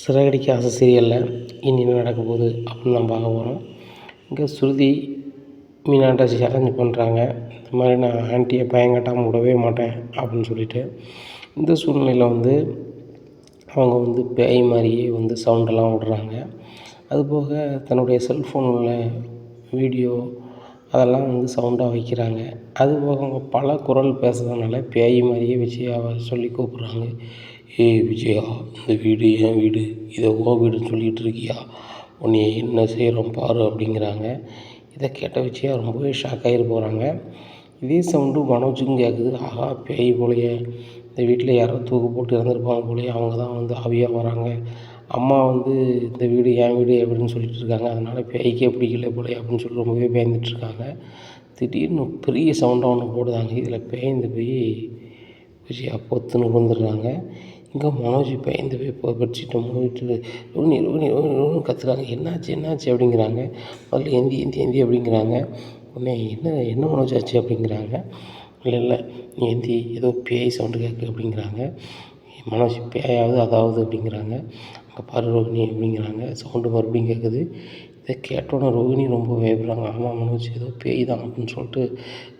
சிறகடிக்க ஆசை சீரியலில் இனி என்ன நடக்க போகுது அப்படின்னு தான் பார்க்க போகிறோம். இங்கே ஸ்ருதி மீனாட்ட சேலஞ்சு பண்ணுறாங்க. இந்த மாதிரி நான் ஆன்ட்டியை பயங்காட்டாமல் விடவே மாட்டேன் அப்படின்னு சொல்லிட்டு. இந்த சூழ்நிலையில் அவங்க பேய் மாதிரியே சவுண்டெல்லாம் விடுறாங்க. அதுபோக தன்னுடைய செல்ஃபோனில் வீடியோ அதெல்லாம் சவுண்டாக வைக்கிறாங்க. அதுபோக அவங்க பல குரல் பேசுறதுனால பேய் மாதிரியே விஜயாவை சொல்லி கூப்பிட்றாங்க. ஏய் விஜயா, இந்த வீடு என் வீடு, இதை உன் வீடுன்னு சொல்லிகிட்டு இருக்கியா, உன்னை என்ன செய்கிறோம் பாரு அப்படிங்கிறாங்க. இதை கேட்ட விஜயா ரொம்பவே ஷாக் ஆகிட்டு போகிறாங்க. இதே சவுண்டு மனோஜுக்கும் கேட்குது. ஆஹா, பேய் போலையே, இந்த வீட்டில் யாரோ தூக்கு போட்டு இறந்துருப்பாங்க போலையே, அவங்க தான் ஆவியாக வராங்க. அம்மா இந்த வீடு என் வீடு அப்படின்னு சொல்லிட்டு இருக்காங்க, அதனால் பேய்க்கே பிடிக்கல போலையே அப்படின்னு சொல்லி ரொம்பவே பயந்துட்டுருக்காங்க. திடீர்னு பெரிய சவுண்டாக ஒன்று போடுதாங்க. இதில் பேய்ந்து போய் விஜயா பொத்துன்னு விழுந்துடுறாங்க. இங்கே மனோஜ் பயந்து போய் பெட்ஷீட்டை மூடிட்டு ரோனி ரோனி ரோனி ரோனி கத்துறாங்க. என்னாச்சு அப்படிங்கிறாங்க. முதல்ல எந்தி அப்படிங்கிறாங்க. உடனே என்ன மனோஜ் ஆச்சு அப்படிங்கிறாங்க. இல்லை நீ எந்தி, ஏதோ பேய் சவுண்டு கேட்கு அப்படிங்கிறாங்க. மனோஜ் பேயாவது அதாவது அப்படிங்கிறாங்க. அங்கே பாரு ரோகிணி அப்படிங்கிறாங்க. சவுண்டு மறுபடியும் கேட்குது. இதை கேட்டோன்னே ரோகிணி ரொம்ப பயப்படுறாங்க. ஆமாம் மனோஜ், ஏதோ பேய் தான் அப்படின்னு சொல்லிட்டு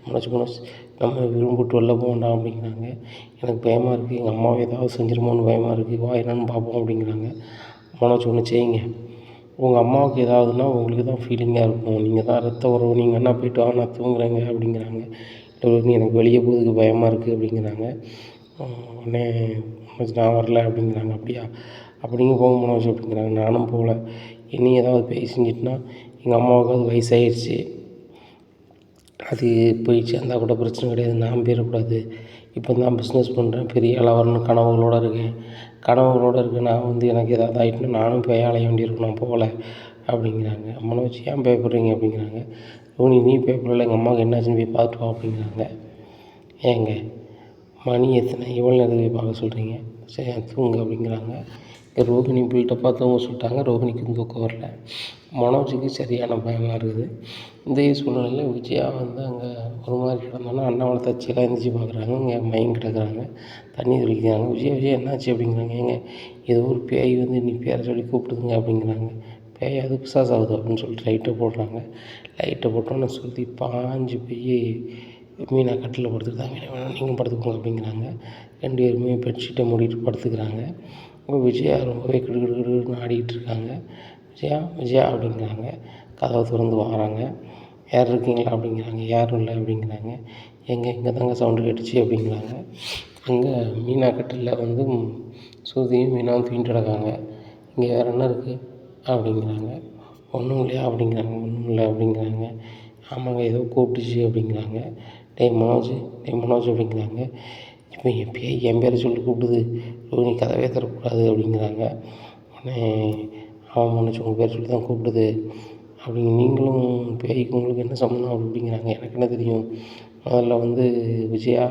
மனோஜ் நம்ம விரும்பிட்டு வெளில போக வேண்டாம் அப்படிங்கிறாங்க. எனக்கு பயமாக இருக்குது, எங்கள் அம்மாவை ஏதாவது செஞ்சிருமோன்னு பயமாக இருக்குது, வா என்னன்னு பார்ப்போம் அப்படிங்கிறாங்க. மனோஜ் ஒன்று செய்யுங்க, உங்கள் அம்மாவுக்கு ஏதாவதுன்னா உங்களுக்கு தான் ஃபீலிங்காக இருக்கும், நீங்கள் தான் ரத்த உறவு, நீங்கள் என்ன போய்ட்டு வா, நான் தூங்குறேங்க அப்படிங்கிறாங்க. இல்லை எனக்கு வெளியே போகிறதுக்கு பயமாக இருக்குது அப்படிங்கிறாங்க. உடனே மனோஜ் நான் வரல அப்படிங்கிறாங்க. அப்படியா, அப்படிங்க போக மனோஜ் அப்படிங்கிறாங்க. நானும் போகல, இனி ஏதாவது பேய் செஞ்சிட்டுனா எங்கள் அம்மாவுக்கு அது வயசாகிடுச்சு, அது போய் சேர்ந்தா கூட பிரச்சனை கிடையாது, நான் போயிடக்கூடாது. இப்போ தான் பிஸ்னஸ் பண்ணுறேன், பெரிய ஆளாக வரணும் கனவுகளோடு இருக்கேன். நான் எனக்கு ஏதாவது ஆகிட்டுனா நானும் பேய் அலைய வேண்டியிருக்கும், நான் போகலை அப்படிங்கிறாங்க. மனோஜ் ஏன் பயப்படுறீங்க அப்படிங்கிறாங்க. நீ பயப்படலை, எங்கள் அம்மாவுக்கு என்னாச்சுன்னு போய் பார்த்துட்டு வா அப்படிங்கிறாங்க. ஏங்க மணி எத்தனை, எவ்வளோ நேரத்துக்கு போய் பார்க்க சொல்கிறீங்க, சரி தூங்கு அப்படிங்கிறாங்க. ரோகிணி பில்டப்பாக தூங்க சொல்லிட்டாங்க. ரோகிணிக்கும் தூக்கம் வரல. மனோஜுக்கு சரியான பயமாக இருக்குது. இந்த சூழ்நிலையில் விஜயா அங்கே ஒரு மாதிரி கிடந்தோன்னா அண்ணாமலை தச்சியெல்லாம் எழுந்திரிச்சி பார்க்குறாங்க. இங்கே மயங்கி கிடக்குறாங்க, தண்ணி தெளிக்கிறாங்க. விஜயா என்னாச்சு அப்படிங்கிறாங்க. ஏங்க ஏதோ ஒரு பேய் நீ பேரை சொல்லி கூப்பிடுதுங்க அப்படிங்கிறாங்க. பேய் அது பிசாஸ் ஆகுது அப்படின்னு சொல்லிட்டு லைட்டை போடுறாங்க. லைட்டை போட்டோன்னே சுற்றி பாஞ்சு போய் மீனா கட்டில் படுத்துக்கிட்டாங்க. வேணாம் நீங்கள் படுத்துக்கோங்க அப்படிங்கிறாங்க. 2 பேருமே பெட்ஷீட்டை மூடிட்டு படுத்துக்கிறாங்க. விஜயா ரொம்பவே கிடுகிடுன்னு ஆடிக்கிட்டு இருக்காங்க. விஜயா அப்படிங்கிறாங்க. கதவை திறந்து வராங்க. யார் இருக்கீங்களா அப்படிங்கிறாங்க. யாரும் இல்லை அப்படிங்கிறாங்க. இங்கே தாங்க சவுண்டு கேட்டுச்சு அப்படிங்கிறாங்க. அங்கே மீனா கட்டிலில் ஸ்ருதியும் மீனாவும் தூங்கிட்டு கிடக்காங்க. இங்கே வேறு என்ன இருக்குது அப்படிங்கிறாங்க. ஒன்றும் இல்லையா அப்படிங்கிறாங்க. ஒன்றும் இல்லை அப்படிங்கிறாங்க. ஆமாங்க ஏதோ கூப்பிட்டுச்சு அப்படிங்கிறாங்க. டேய் மனோஜ் அப்படிங்கிறாங்க. இப்போ என் பேரை சொல்லி கூப்பிடுது, ரோஹிணி கதவே தரக்கூடாது அப்படிங்கிறாங்க. உடனே அவன் மனோஜ் உங்கள் பேர் சொல்லி தான் கூப்பிடுது அப்படிங்க, நீங்களும் பேய்க்கு உங்களுக்கு என்ன சம்மந்தம் அப்படிங்கிறாங்க. எனக்கு என்ன தெரியும், முதல்ல விஜயா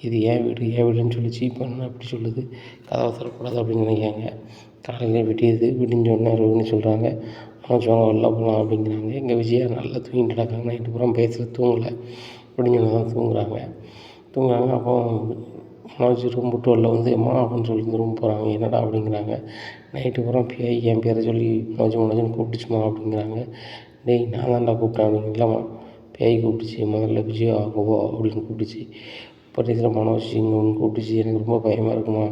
இது என் வீடுன்னு சொல்லிச்சு, இப்போ என்ன அப்படி சொல்லுது, கதவை தரக்கூடாது அப்படின்னு நினைக்கிறாங்க. காலையில் விடிஞ்சோடனே ரோஹிணி சொல்கிறாங்க, மனோஜ் வாங்க வெளில போகலாம் அப்படிங்கிறாங்க. எங்கள் விஜயா நல்லா தூங்கிட்டு கிடக்காங்க. நைட்டு பூரா பேசுகிறது தூங்கலை, விடிஞ்சோடனே தான் தூங்குறாங்க. அப்போ மனோஜ் ரூம் விட்டு வெளில அம்மா அப்படின்னு சொல்லி ரூம் போகிறாங்க. என்னடா அப்படிங்கிறாங்க. நைட்டு பூரா பேய் என் பேரை சொல்லி மனோஜ்னு கூப்பிட்டுச்சுமா அப்படிங்கிறாங்க. டேய் நான் தான்டா கூப்பிட்டேன் அப்படிங்க. இல்லைம்மா பேய் கூப்பிட்டுச்சு, முதல்ல விஜயா ஆகுவோ அப்படின்னு கூப்பிட்டுச்சு, கடைசியில் மனோஜ் இங்கே ஒன்று கூப்பிட்டுச்சு, எனக்கு ரொம்ப பயமாக இருக்குமா,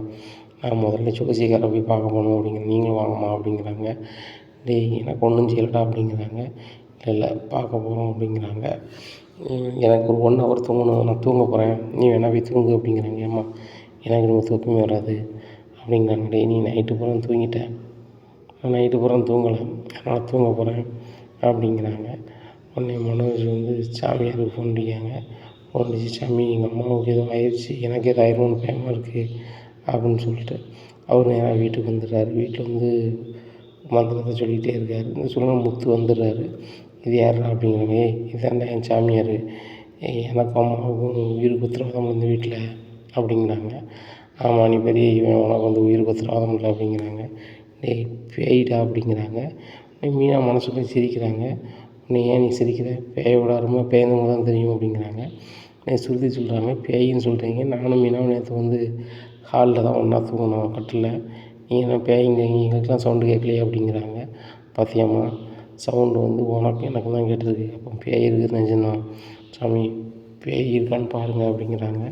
நான் முதல்ல ஜோசியக்காரை போய் பார்க்க போகணும் அப்படிங்கிற, நீங்களும் வாங்கம்மா அப்படிங்கிறாங்க. டேய் எனக்கு ஒன்றும் செய்யலடா அப்படிங்கிறாங்க. இல்லை பார்க்க போகிறோம் அப்படிங்கிறாங்க. எனக்கு ஒரு 1 ஹவர் தூங்கணும், நான் தூங்க போகிறேன், நீ வேணா போய் தூங்கு அப்படிங்கிறாங்க. ஏம்மா எனக்கு ரொம்ப தூக்கமே வராது அப்படிங்கிறாங்க. டேய் நீ நைட்டு பூரா தூங்கிட்டேன், நான் நைட்டு பூரா தூங்கலை, நான் தூங்க போகிறேன் அப்படிங்கிறாங்க. உடனே மனோஜ் சாமியாருக்கு ஃபோன் அடிக்காங்க. ஃபோன் அடிச்சு, சாமி எங்கள் அம்மாவுக்கு ஏதோ ஆயிடுச்சு, எனக்கு ஏதோ ஆயிடும்னு பயமாக இருக்குது அப்படின்னு சொல்லிட்டு அவர் நேராக வீட்டுக்கு வந்துடுறாரு. வீட்டில் மந்திரத்தை சொல்லிகிட்டே இருக்கார். இந்த சூழ்நிலை முத்து வந்துடுறாரு. இது யாரா அப்படிங்கிறாங்க. இதாண்டா என் சாமியார், எனக்கும் அம்மாவுக்கும் உயிருக்கு உத்தரவாதம் இந்த வீட்டில் அப்படிங்கிறாங்க. ஆமாம் நீ பெரிய இவன், உனக்கு உயிருக்கு உத்தரவாதம் இல்லை அப்படிங்கிறாங்க. டேய் பேய்டா அப்படிங்கிறாங்க. மீனா மனசுக்குள்ளே சிரிக்கிறாங்க. உடனே ஏன் நீ சிரிக்கிற, பேயோட அருமை பேய்ந்தவங்க தான் தெரியும் அப்படிங்கிறாங்க. ஸ்ருதி சொல்கிறாங்க, பேயின்னு சொல்கிறீங்க, நானும் மீனாவும் நேற்று ஹாலில் தான் ஒன்றா தூங்கினோம் கட்டில், நீங்கள் என்ன பேய்ங்கிறீங்க, எங்களுக்கெல்லாம் சவுண்டு கேட்கலையே அப்படிங்கிறாங்க. பார்த்தியாம்மா சவுண்டு வந்து உனக்கு எனக்கு தான் கேட்டிருக்கு, அப்போ பேய் இருக்குது நிஜம்தான். சாமி பேய் இருக்கான்னு பாருங்கள் அப்படிங்கிறாங்க.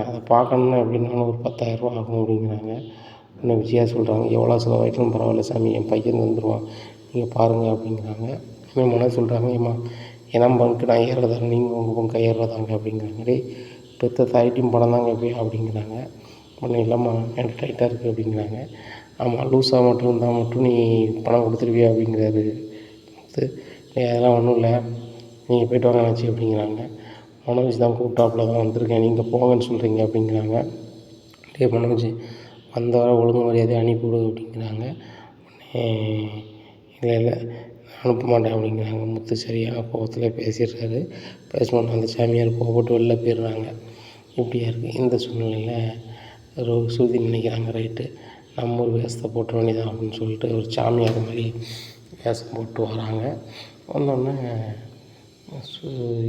அதை பார்க்கணுன்னா எப்படின்னா ஒரு 10,000 ஆகும் அப்படிங்கிறாங்க. இன்னும் விஜயா சொல்கிறாங்க, எவ்வளோ செலவாயிட்டாலும் பரவாயில்ல சாமி, என் பையன் வந்துடுவான், நீங்கள் பாருங்கள் அப்படிங்கிறாங்க. இன்னும் மனசு சொல்கிறாங்க, ஏம்மா என் பங்கு நான் ஏறுறதாங்க, நீங்கள் உங்கள் பங்கு ஏறுறதாங்க அப்படிங்கிறாங்க. டேய் பெற்ற தாயிட்டையும் பணம் தாங்க எப்படியா அப்படிங்கிறாங்க. ஒன்றும் இல்லைம்மா எனக்கு டைட்டாக இருக்குது அப்படிங்கிறாங்க. ஆமாம் லூஸாக மட்டும் இருந்தால் மட்டும் நீ பணம் கொடுத்துருவியா அப்படிங்கிறாரு. அதெல்லாம் ஒன்றும் இல்லை, நீங்கள் போய்ட்டு வாங்க நினச்சி அப்படிங்கிறாங்க. மனோஜ் தான் கூப்பிட்டாப்புல தான் வந்திருக்கேன், நீங்கள் போங்கன்னு சொல்கிறீங்க அப்படிங்கிறாங்க. டே மனோஜ் வந்த வர ஒழுங்கு மரியாதையை அனுப்பிவிடு அப்படிங்கிறாங்க. உடனே இல்லை இல்லை அனுப்ப மாட்டேன் அப்படிங்கிறாங்க. முத்து சரியான கோபத்தில் பேசிடுறாரு. பேசணுன்னு அந்த சாமியார் கோபப்பட்டு வெளில போயிடுறாங்க. இப்படியா இருக்குது இந்த சூழ்நிலையில் சுருதி நினைக்கிறாங்க, ரைட்டு நம்ம ஒரு வேஷத்தை போட்ட வேண்டியதான் அப்படின்னு சொல்லிட்டு ஒரு சாமியார் மாதிரி வேஷம் போட்டு வராங்க. வந்தோடனே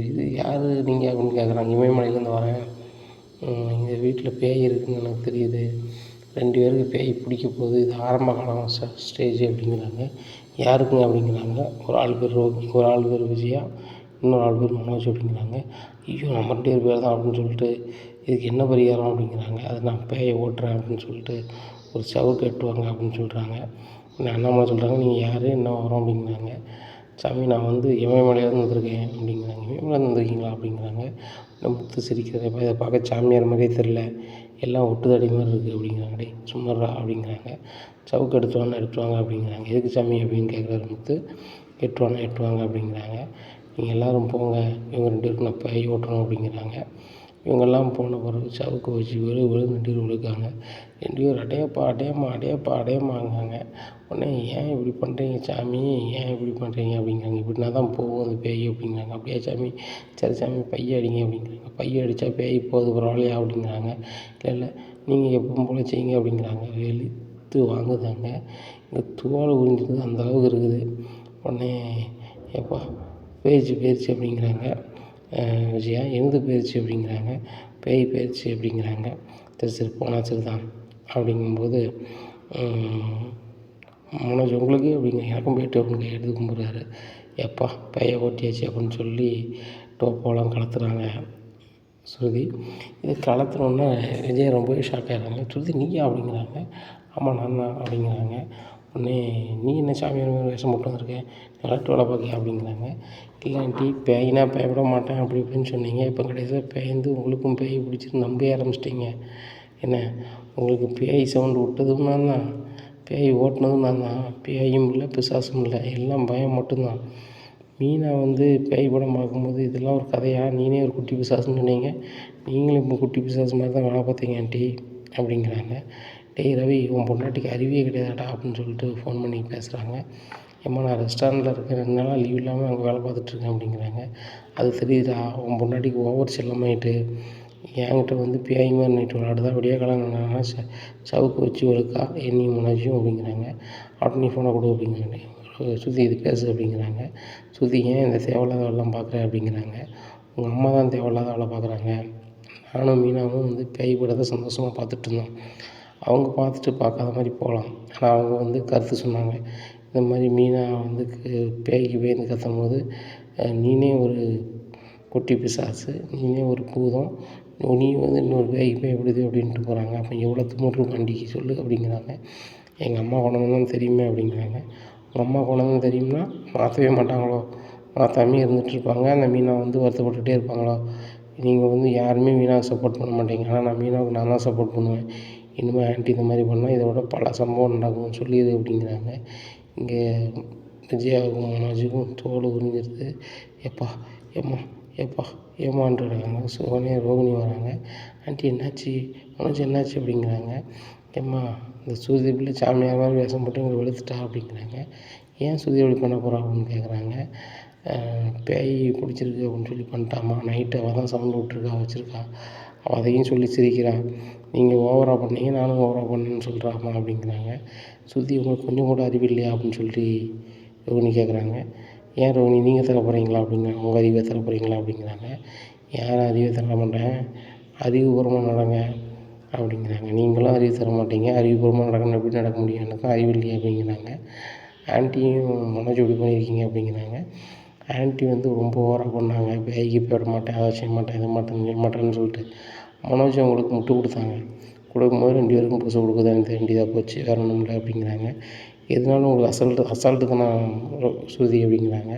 இது யார் நீங்கள் அப்படின்னு கேட்குறாங்க. இமயமலையிலேருந்து வரேன், எங்கள் வீட்டில் பேய் இருக்குதுன்னு எனக்கு தெரியுது, 2 பேருக்கு பேய் பிடிக்க போகுது, இது ஆரம்ப காலம் ஸ்டேஜ் அப்படிங்கிறாங்க. யாருக்குங்க அப்படிங்கிறாங்க. ஒரு ஆள் பேர் ரோகி, ஒரு ஆள் பேர் விஜயா, இன்னொரு ஆள் பேர் மனோஜ் அப்படிங்கிறாங்க. ஐயோ நம்ம 2 பேர் தான் அப்படின்னு சொல்லிட்டு இதுக்கு என்ன பரிகாரம் அப்படிங்கிறாங்க. அது நான் பேயை ஓட்டுறேன் அப்படின்னு சொல்லிட்டு ஒரு சவுக்கு எட்டுவாங்க அப்படின்னு சொல்கிறாங்க. அண்ணாமலை சொல்கிறாங்க, நீங்கள் யார் என்ன வரோம் அப்படிங்கிறாங்க. சாமி நான் வந்து இமயமலையிலேருந்து வந்திருக்கேன் அப்படிங்கிறாங்க. இமயமலையிலேருந்து வந்திருக்கீங்களா அப்படிங்கிறாங்க. முத்து சிரிக்கிறப்ப இதை பார்க்க சாமியார் மாதிரியே தெரில, எல்லாம் ஒட்டுதடி மாதிரி இருக்குது அப்படிங்கிறாங்க. டேய் சும்மாறா அப்படிங்கிறாங்க. சவுக்கு எடுத்துவாங்க அப்படிங்கிறாங்க. எதுக்கு சாமி அப்படின்னு கேட்குறாரு முத்து. எட்டுவாங்க அப்படிங்கிறாங்க. நீங்கள் எல்லோரும் போங்க, இவங்க 2 பேருக்கு நான் பேய் ஓட்டுறோம் அப்படிங்கிறாங்க. இவங்கெல்லாம் போன பிறகு சவுக்கு வச்சு விழுந்து 2 பேர் விழுக்காங்க. 2 பேர் அடையப்பாங்காங்க. உடனே ஏன் இப்படி பண்ணுறீங்க சாமி, ஏன் இப்படி பண்ணுறீங்க அப்படிங்கிறாங்க. இப்படின்னா தான் போகும் அந்த பேய் அப்படிங்கிறாங்க. அப்படியா சாமி, சரி சாமி பைய அடிங்க அப்படிங்கிறாங்க. பைய அடித்தா பேய் போகுது பரவாயில்லையா அப்படிங்கிறாங்க. இல்லை நீங்கள் எப்பவும் போல செய்யுங்க அப்படிங்கிறாங்க. வெளுத்து வாங்குதாங்க. இந்த தோல் உறிஞ்சிது அந்தளவுக்கு இருக்குது. உடனே எப்பா போயிடுச்சு அப்படிங்கிறாங்க. விஜயா எங்கே போயிடுச்சு அப்படிங்கிறாங்க. பேய் போயிடுச்சு அப்படிங்கிறாங்க. சரி போனால் சரி தான் அப்படிங்கும்போது மனோஜ் உங்களுக்கு அப்படிங்க எனக்கும் போய்ட்டு அப்படின்னு எடுத்து கும்பிட்றாரு. எப்பா பேயை ஓட்டியாச்சு அப்படின்னு சொல்லி டோப்போலாம் கலத்துறாங்க ஸ்ருதி. இது கலத்துனோடனே விஜய் ரொம்பவே ஷாக் ஆகிடுறாங்க. ஸ்ருதி நீயா அப்படிங்கிறாங்க. ஆமாம் நான் தான் அப்படிங்கிறாங்க. உடனே நீ என்ன சாமியார் வேஷம் போட்டு வந்திருக்கேன், கலெக்டர் வேலை பார்க்கியா அப்படிங்கிறாங்க. இல்லை ஆண்டி பேயினா பயப்பட மாட்டேன் அப்படி இப்படின்னு சொன்னீங்க, இப்போ கடைசியில் பேய்ந்து உங்களுக்கும் பேய் பிடிச்சிட்டு நம்ப ஆரம்பிச்சிட்டிங்க. என்ன உங்களுக்கு பேய் சவுண்டு விட்டதும் நான் தான், பேய் ஓட்டினதும் நான் தான். பேயும் இல்லை பிசாசும் இல்லை, எல்லாம் பயம் மட்டும்தான். மீனா வந்து பேய் படம் பார்க்கும்போது இதெல்லாம் ஒரு கதையா, நீனே ஒரு குட்டி பிசாசுன்னு சொன்னீங்க, நீங்களும் இப்போ குட்டி பிசாசு மாதிரி தான் வேலை பார்த்தீங்க ஆண்டி அப்படிங்கிறாங்க. டேய் ரவி உன் பொண்டாட்டிக்கு அறிவே கிடையாதாடா அப்படின்னு சொல்லிட்டு ஃபோன் பண்ணி பேசுகிறாங்க. ஏம்மா நான் ரெஸ்டாரண்ட்டில் இருக்கேன், 2 நாளாக லீவ் இல்லாமல் அங்கே வேலை பார்த்துட்ருக்கேன் அப்படிங்கிறாங்க. அது தெரியுதா, உன் பொண்டாட்டிக்கு ஓவர் செல்லமாயிட்டு என்கிட்ட வந்து பேய் மாதிரி நைட்டு விளாடுதா, விடிய காலம் சவுக்கு வச்சு ஒழுக்கா என்னையும் மனோஜையும் அப்படிங்கிறாங்க. அவட்ட நீ ஃபோனை கொடு அப்படிங்கிறாங்க. ஸ்ருதி இது பேசு அப்படிங்கிறாங்க. ஸ்ருதி ஏன் இந்த தேவையில்லாத வேலைலாம் பார்க்குற அப்படிங்கிறாங்க. உங்கள் அம்மா தான் தேவையில்லாத வேலை பார்க்குறாங்க, நானும் மீனாவும் வந்து பேய் படத்தை சந்தோஷமாக பார்த்துட்ருந்தோம், அவங்க பார்த்துட்டு பார்க்காத மாதிரி போகலாம். ஆனால் அவங்க வந்து கருத்து சொன்னாங்க. இந்த மாதிரி மீனா வந்து பேய்க்கு பயந்து கத்தும்போது நீனே ஒரு குட்டி பிசாசு, நீனே ஒரு பூதம், நீ வந்து இன்னொரு பேய்க்கு பயப்படுது அப்படின்ட்டு போகிறாங்க. அப்போ எவ்வளோ திமிரு வண்டிக்கு சொல்லு அப்படிங்கிறாங்க. எங்கள் அம்மா குணம்தான் தெரியுமே அப்படிங்கிறாங்க. உங்கள் அம்மா குணம்தான் தெரியும்னா மாற்றவே மாட்டாங்களோ, மாற்றாமே இருந்துகிட்ருப்பாங்க, அந்த மீனா வந்து வருத்தப்பட்டுகிட்டே இருப்பாங்களோ. நீங்கள் வந்து யாருமே மீனாவுக்கு சப்போர்ட் பண்ண மாட்டீங்க, ஆனால் நான் மீனாவுக்கு நான் தான் சப்போர்ட் பண்ணுவேன். இனிமேல் ஆண்டி இந்த மாதிரி பண்ணால் இதை விட பல சம்பவம் நடக்கும்னு சொல்லிடு அப்படிங்கிறாங்க. இங்கே விஜயாவுக்கும் மனோஜுக்கும் தோல் உறிஞ்சிருது. எப்பா ஏமான்ட்டு இருக்காங்க. உடனே ரோகிணி வராங்க. ஆண்டி என்னாச்சு, மனோஜ் என்னாச்சு அப்படிங்கிறாங்க. ஏம்மா இந்த ஸ்ருதி பிள்ளை சாமியார் மாதிரி வேஷம் போட்டு இங்கே வெளுத்துட்டா அப்படிங்கிறாங்க. ஏன் ஸ்ருதி அப்படி பண்ண போகிறா அப்படின்னு கேட்குறாங்க. பேய் பிடிச்சிருக்கு அப்படின்னு சொல்லி பண்ணிட்டாம்மா, நைட்டு அவள் தான் சவுண்டு விட்ருக்கா வச்சுருக்கா, அவள் அதையும் சொல்லி சிரிக்கிறா, நீங்கள் ஓவராக பண்ணீங்க நானும் ஓவராக பண்ணேன்னு சொல்கிறாம்மா அப்படிங்கிறாங்க. ஸ்ருதி உங்களுக்கு கொஞ்சம் கூட அறிவு இல்லையா அப்படின்னு சொல்லி ரோகிணி கேட்குறாங்க. ஏன் ரோகிணி நீங்கள் தர போகிறீங்களா அப்படிங்கிறாங்க. உங்கள் அறிவை தர போகிறீங்களா அப்படிங்கிறாங்க. யாரும் அறிவை தர மாட்டேன், அறிவுபூர்வமாக நடங்க, அப்படிங்கிறாங்க. நீங்களும் அறிவு தர மாட்டீங்க, அறிவுபூர்வமாக நடக்கணும் எப்படி நடக்க முடியும், எனக்கும் அறிவு இல்லையே அப்படிங்கிறாங்க. ஆன்ட்டியும் மனோஜ் இப்படி பண்ணியிருக்கீங்க அப்படிங்கிறாங்க. ஆன்ட்டி வந்து ரொம்ப ஓவராக பண்ணாங்க, பேய்க்கு போயிட மாட்டேன், அதை செய்ய மாட்டேன், இதை மாட்டேன் செய்ய மாட்டேன்னு சொல்லிட்டு மனோஜ் அவங்களுக்கு முட்டு கொடுத்தாங்க. கொடுக்கும்போது 2 பேருக்கும் பூசை கொடுக்க வேண்டியதாக போச்சு, வேறு ஒன்றும் இல்லை அப்படிங்கிறாங்க. எதுனாலும் உங்களுக்கு அசால்ட்டு தான் ஸ்ருதி அப்படிங்கிறாங்க.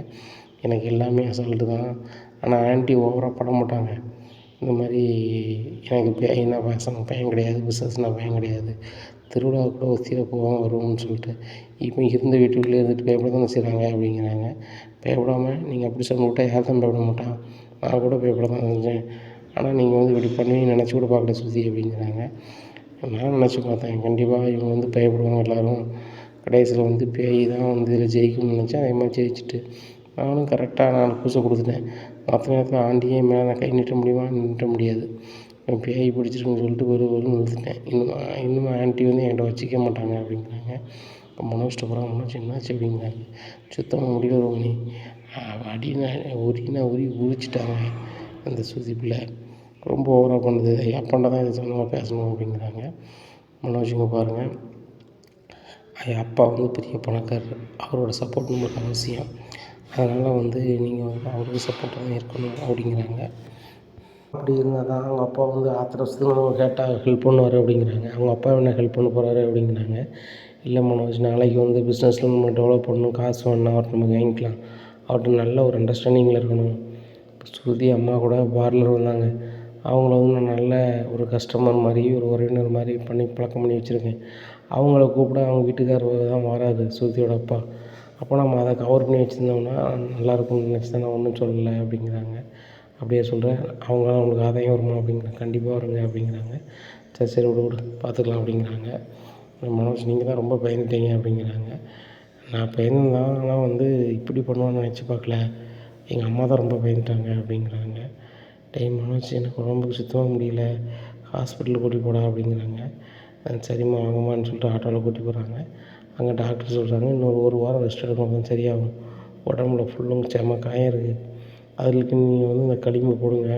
எனக்கு எல்லாமே அசால்ட்டு தான், ஆனால் ஆன்ட்டி ஓவராக பண்ண மாட்டாங்க. இந்த மாதிரி எனக்கு பேய்னா பயம் கிடையாது, பிசாசுனா பயம் கிடையாது, திருவிழாவுக்கு கூட ஒத்தியாக போவோம் வருவோம்னு சொல்லிட்டு இப்போ இருந்த வீட்டுக்குள்ளே இருந்துட்டு பயப்பட தானே செய்கிறாங்க அப்படிங்கிறாங்க. பயப்படாமல் நீங்கள் அப்படி சண்டை விட்டால் யார் தான் பயப்பட மாட்டான், நான் கூட பயப்பட தான் செஞ்சேன், ஆனால் நீங்கள் வந்து இப்படி பண்ணுவீங்கன்னு நினச்சி கூட பார்க்கல ஸ்ருதி அப்படிங்கிறாங்க. நான் நினச்சி பார்த்தேன், கண்டிப்பாக இவங்க வந்து பயப்படுவாங்க எல்லோரும், கடைசியில் வந்து பேய் தான் வந்து இதில் ஜெயிக்கும்னு நினச்சேன். அதே மாதிரி ஜெயிச்சுட்டு நானும் கரெக்டாக 4 பூசை கொடுத்துட்டேன். மற்ற நேரத்தில் ஆண்டியே மேலே நான் கை நீட்ட முடியுமா, நீட்ட முடியாது. பேய் பிடிச்சிருக்குன்னு சொல்லிட்டு ஒரு நிறுத்திட்டேன். இன்னும் ஆன்ட்டி வந்து என்கிட்ட வச்சிக்க மாட்டாங்க அப்படிங்கிறாங்க. இப்போ மனோஜ்கிட்ட போகிறாங்க, மனோஜ் என்னாச்சு அப்படிங்கிறாங்க. சுத்தமாக முடியல ரோகிணி, அடினா உரிச்சிட்டாங்க அந்த ஸ்ருதி பிள்ளை, ரொம்ப ஓவராக பண்ணுது, அப்பாண்ட தான் இதை சொந்தமாக பேசணும் அப்படிங்கிறாங்க. மனோஜுங்க பாருங்கள், அப்பா வந்து பெரிய பணக்காரர், அவரோட சப்போர்ட் நம்மளுக்கு அவசியம், அதனால் வந்து நீங்கள் வந்து அவருக்கு சப்போர்ட்டாக தான் இருக்கணும் அப்படிங்கிறாங்க. அப்படி இருந்தால் தான் அவங்க அப்பா வந்து ஆத்திரத்துக்கு நம்ம கேட்டால் ஹெல்ப் பண்ணுவார் அப்படிங்கிறாங்க. அவங்க அப்பா என்ன ஹெல்ப் பண்ண போகிறாரு அப்படிங்கிறாங்க. இல்லை மனோஜ், நாளைக்கு வந்து பிஸ்னஸில் நம்ம டெவலப் பண்ணணும், காசு வேணும்னா அவர்கிட்ட நம்ம வாங்கிக்கலாம், அவர்கிட்ட நல்ல ஒரு அண்டர்ஸ்டாண்டிங்கில் இருக்கணும். ஸ்ருதி அம்மா கூட பார்லர் வந்தாங்க, அவங்கள வந்து நான் நல்ல ஒரு கஸ்டமர் மாதிரி, ஒரு உறவினர் மாதிரி பழக்கம் பண்ணி வச்சுருக்கேன். அவங்கள கூப்பிட அவங்க வீட்டுக்காரர் தான் வராரு ஸ்ருதியோட அப்பா. அப்போ நம்ம அதை கவர் பண்ணி வச்சுருந்தோம்னா நல்லாயிருக்கும்னு நினச்சி தான் நான் ஒன்றும் சொல்லலை அப்படிங்கிறாங்க. அப்படியே சொல்கிறேன், அவங்களால நம்மளுக்கு ஆதாயம் வருமா அப்படிங்கிறாங்க. கண்டிப்பாக வருங்க அப்படிங்கிறாங்க. சரி விடு பார்த்துக்கலாம் அப்படிங்கிறாங்க. மனோஜ் நீங்கள் தான் ரொம்ப பயந்துட்டீங்க அப்படிங்கிறாங்க. நான் பயந்தேன் தான், ஆனால் வந்து இப்படி பண்ணுவான்னு நினச்சி பார்க்கல, எங்கள் அம்மா தான் ரொம்ப பயந்துட்டாங்க அப்படிங்கிறாங்க. மனோஜ் எனக்கு உடம்புக்கு சுத்தமாக முடியல, ஹாஸ்பிட்டலுக்கு கூட்டிகிட்டு போடா அப்படிங்கிறாங்க. சரிம்மா வாங்கம்மான்னு சொல்லிட்டு ஆட்டோவில் கூட்டிகிட்டு போகிறாங்க. அங்கே டாக்டர் சொல்கிறாங்க, இன்னொரு 1 வாரம் ரெஸ்ட் எடுக்கணும், சரியாகும், உடம்புல ஃபுல்லும் செம காயம் இருக்குது, அதுக்கு நீங்கள் வந்து இந்த களிமண் போடுங்க.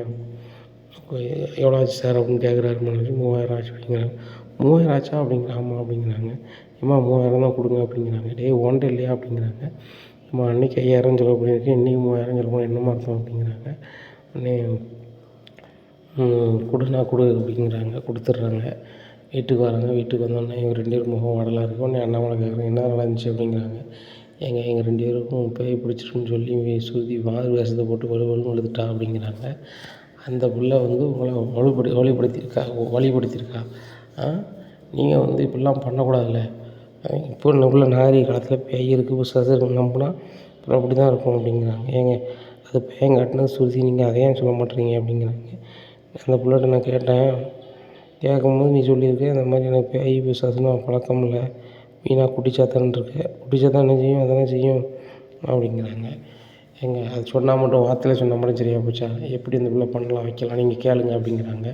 எவ்வளோ ஆச்சு சார் அப்படின்னு கேட்குறாரு மனோஜ். 3000 ஆச்சு அப்படிங்கிறாங்க. 3000 ஆச்சா அப்படிங்கிற, ஆமாம் அப்படிங்கிறாங்க. ஏம்மா 3000 தான் கொடுங்க அப்படிங்கிறாங்க. உன்ட்ட இல்லையா அப்படிங்கிறாங்க. அம்மா அன்றைக்கி 5000 செலவு பண்ணியிருக்கேன், இன்றைக்கி 3000 செலவு பண்ண என்னம்மா அர்த்தம் அப்படிங்கிறாங்க. உடனே கொடு அப்படிங்கிறாங்க. கொடுத்துட்றாங்க. வீட்டுக்கு வராங்க. வீட்டுக்கு வந்தோடனே இவங்க 2 பேரும் முகம் வாடலாக இருக்குது. உடனே அண்ணாமலை கேட்குறாங்க, என்ன நடந்துச்சு அப்படிங்கிறாங்க. எங்கள் 2 பேருக்கும் பேய் பிடிச்சிருக்குன்னு சொல்லி ஸ்ருதி மாறு வேஷத்தை போட்டு வலுவலுன்னு இழுத்துட்டா அப்படிங்கிறாங்க. அந்த புள்ள வந்து உங்களை வழிபடுத்தியிருக்கா. நீங்கள் வந்து இப்படிலாம் பண்ணக்கூடாதுல்ல. இப்போ உள்ள நாகரிக காலத்தில் பேய் இருக்குது, பிசாசு இருக்குன்னு நம்பினா அப்புறம் அப்படி தான் இருக்கும் அப்படிங்கிறாங்க. அது பேயங்காட்டினது ஸ்ருதி, நீங்கள் அதை ஏன் சொல்ல மாட்டேறீங்க அப்படிங்கிறாங்க. அந்த புள்ளைகிட்ட நான் கேட்டேன், கேட்கும்போது நீ சொல்லியிருக்க இந்த மாதிரி எனக்கு பேய் பிசாசுன்னு பழக்கம் இல்லை, வீணாக குட்டிச்சாத்தான் இருக்கு, குட்டிச்சாத்தான் என்ன செய்யும், அதெல்லாம் செய்யும் அப்படிங்கிறாங்க. அது சொன்னால் மட்டும், வார்த்தையில் சொன்னால் மட்டும் சரியாக போச்சா, எப்படி இந்த பிள்ளை பண்ணலாம் வைக்கலாம், நீங்கள் கேளுங்க அப்படிங்கிறாங்க.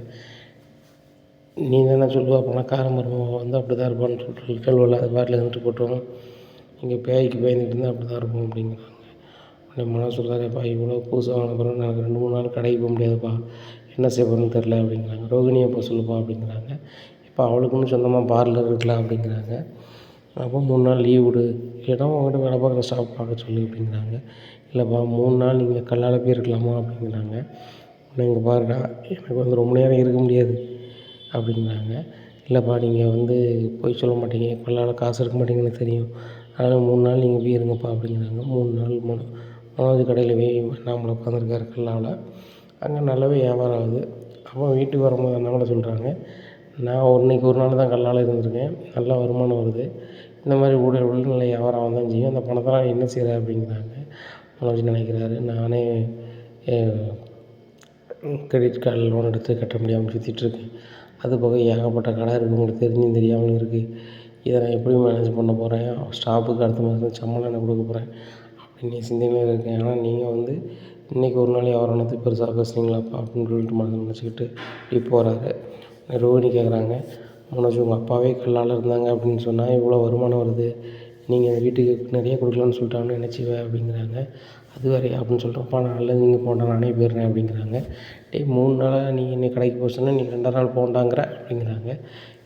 நீ தானே சொல்லுவா, பணக்கார மருமக வந்து அப்படி தான் இருப்பான்னு சொல்லிட்டு கேள்வியில் அது பாட்டில் இருந்துட்டு போட்டோம், இங்கே பேய்க்கு பயந்துட்டு இருந்தால் அப்படி தான் இருக்கும் அப்படிங்கிறாங்க. உடனே மனசு சொல்கிறாருப்பா, இவ்வளோ பூசை வாங்கின பிறகு எனக்கு 2-3 நாள் கடைக்கு போக முடியாதுப்பா, என்ன செய்ய போகிறேன்னு தெரில அப்படிங்கிறாங்க. ரோகிணியை போக சொல்லுப்பா அப்படிங்கிறாங்க. இப்போ அவளுக்குன்னு சொந்தமாக பார்லர் இருக்கலாம் அப்படிங்கிறாங்க. அப்போ 3 நாள் லீவ் விடு, இல்லைனா உங்கள்கிட்ட வேலை பார்க்குற ஸ்டாஃப் பார்க்க சொல்லு அப்படிங்கிறாங்க. இல்லைப்பா 3 நாள் நீங்கள் கல்லால் போயிருக்கலாமா அப்படிங்கிறாங்க. உடனே இங்கே பாருடா, எனக்கு வந்து ரொம்ப நேரம் இருக்க முடியாது அப்படிங்கிறாங்க. இல்லைப்பா நீங்கள் வந்து பொய் சொல்ல மாட்டீங்க, கல்லால் காசு எடுக்க மாட்டீங்கன்னு தெரியும், அதனால் 3 நாள் நீங்கள் போய் இருங்கப்பா அப்படிங்கிறாங்க. 3 நாள் மனோஜ் கடையில் போய் அண்ணாமலை உட்காந்துருக்காரு கல்லால். அங்கே நல்லாவே வியாபாரம் ஆகுது. அப்போ வீட்டுக்கு வரும்போது அண்ணாமலை சொல்கிறாங்க, நான் இன்றைக்கி ஒரு நாள் தான் கல்லால் இருந்திருக்கேன், நல்லா வருமானம் வருது, இந்த மாதிரி ஊழல் நல்ல வியாபாரம் தான் செய்யும், அந்த பணத்தெல்லாம் என்ன செய்கிற அப்படிங்கிறாங்க. மனோஜ் நினைக்கிறாரு, நானே கிரெடிட் கார்டில் லோன் எடுத்து கட்ட முடியாமல் சுற்றிட்டுருக்கேன், அது போக ஏகப்பட்ட கடை இருக்குது, உங்களுக்கு தெரிஞ்சும் தெரியாமல் இருக்குது, இதை நான் எப்படி மேனேஜ் பண்ண போகிறேன், ஸ்டாஃபுக்கு அடுத்த மாதம் சம்பளம் என்ன கொடுக்க போகிறேன் அப்படின்னு சிந்தனையில் இருக்கேன். ஆனால் நீங்கள் வந்து இன்றைக்கி ஒரு நாள் வியாபாரத்தை பெருசாக பேசுனீங்களாப்பா அப்படின்னு சொல்லிட்டு மனசில் நினச்சிக்கிட்டு இப்படி போகிறாரு. ரோஹிணி கேட்குறாங்க, மனோஜ் உங்கள் அப்பாவே கல்லால் இருந்தாங்க அப்படின்னு சொன்னால் இவ்வளோ வருமானம் வருது, நீங்கள் அந்த வீட்டுக்கு நிறைய கொடுக்கலான்னு சொல்லிட்டாங்கன்னு நினச்சிவ அப்படிங்கிறாங்க. அது வேறையா அப்படின்னு சொல்கிறப்பா நான் நல்லது நீங்கள் போண்டா நானே போயிடுறேன் அப்படிங்கிறாங்க. டேய் 3 நாளாக நீங்கள் என்னை கடைக்கு போக சொன்னால் நீ 2ஆவது நாள் போண்டாங்கிற அப்படிங்கிறாங்க.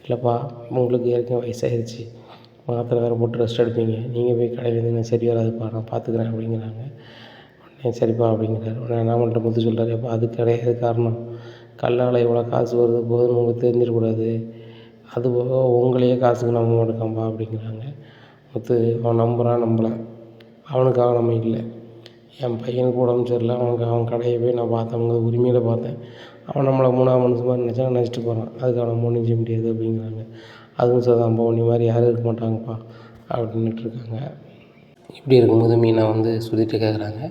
இல்லைப்பா உங்களுக்கு ஏற்கனவே வயசாகிடுச்சு, மாத்திரை வேறு போட்டு ரெஸ்ட் எடுப்பீங்க, நீங்கள் போய் கடையில் இருந்தீங்கன்னா சரி வராதுப்பா நான் பார்த்துக்கிறேன் அப்படிங்கிறாங்க. உடனே சரிப்பா அப்படிங்கிறாரு. உடனே அண்ணாமலைட்ட முத்து சொல்கிறாரு, அப்பா அது கிடையாது காரணம், கல்லால் இவ்வளோ காசு வருது போதுன்னு உங்களுக்கு தெரிஞ்சிடக்கூடாது, அதுபோக உங்களையே காசுக்கு நம்ப மாட்டேங்கான்பா அப்படிங்கிறாங்க. முத்து அவன் நம்புகிறான் நம்பலை, அவனுக்காக நம்ம இல்லை. என் பையனுக்கு உடம்பு சரியில்லை, அவன் கடையை போய் நான் பார்த்தேன், அவங்க உரிமையில் பார்த்தேன், அவன் நம்மளை 3ஆவது மனுஷன் மாதிரி நினச்சா நினச்சிட்டு போகிறான், அதுக்காக நம்ம ஒன்றும் செய்ய முடியாது அப்படிங்கிறாங்க. அதுவும் சரிதான்ப்பா, உன்னை மாதிரி யாரும் இருக்க மாட்டாங்கப்பா அப்படின்னுட்ருக்காங்க. இப்படி இருக்கும்போது மீனா வந்து ஸ்ருதிகிட்ட கேட்குறாங்க,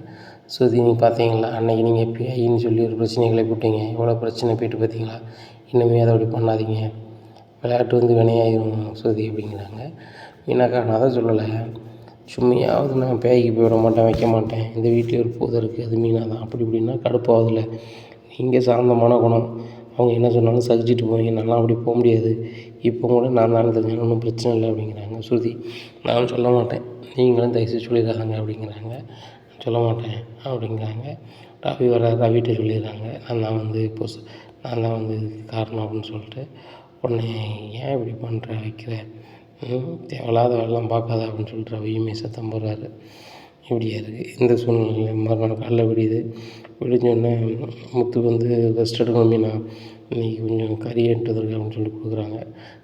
ஸ்ருதி நீங்கள் பார்த்தீங்களா அன்றைக்கி நீங்கள் பேயின்னு சொல்லி ஒரு பிரச்சனையை கிளப்பிவிட்டீங்க, எவ்வளோ பிரச்சனை போயிட்டு பார்த்தீங்களா, இன்னுமே அதை அப்படி பண்ணாதீங்க, விளையாட்டு வந்து வினையாயிரும் ஸ்ருதி அப்படிங்கிறாங்க. மீனாக்கா நான் தான் சொல்லலை, சும்மையாவது நான் பேய்க்கு போய் விட மாட்டேன் வைக்க மாட்டேன், இந்த வீட்டிலே ஒரு பூதம் இருக்குது அது மீனா தான் அப்படி இப்படின்னா கடுப்பாகுதுல்ல, நீங்கள் சாந்தமான குணம், அவங்க என்ன சொன்னாலும் சகிச்சுட்டு போவீங்க, நான்லாம் அப்படி போக முடியாது, இப்போ கூட நான் தானே தெரிஞ்சேன் ஒன்றும் பிரச்சனை இல்லை அப்படிங்கிறாங்க. ஸ்ருதி நானும் சொல்ல மாட்டேன், நீங்களும் தயவுசெய்து சொல்லிடாதீங்க அப்படிங்கிறாங்க. சொல்ல மாட்டேன் அப்படிங்கிறாங்க. ரவி வர்றாரு, ரவிகிட்ட சொல்லிடுறாங்க, நான் வந்து இப்போ நான் தான் வந்து காரணம் அப்படின்னு சொல்லிட்டு. உடனே ஏன் இப்படி பண்ணுற வைக்கிற, தேவையில்லாத வேலைலாம் பார்க்காத அப்படின்னு சொல்லிட்டு ரவியுமே சத்தம் போடுறாரு. இப்படியா இருக்குது இந்த சூழ்நிலையில் மறுநாள் காலைல விடியுது. விடிஞ்சோடனே முத்து வந்து ரெஸ்ட் எடுக்கணும் மீனா, இன்றைக்கி கொஞ்சம் கறி எடுத்து வந்துருக்கு அப்படின்னு சொல்லி கொடுக்குறாங்க.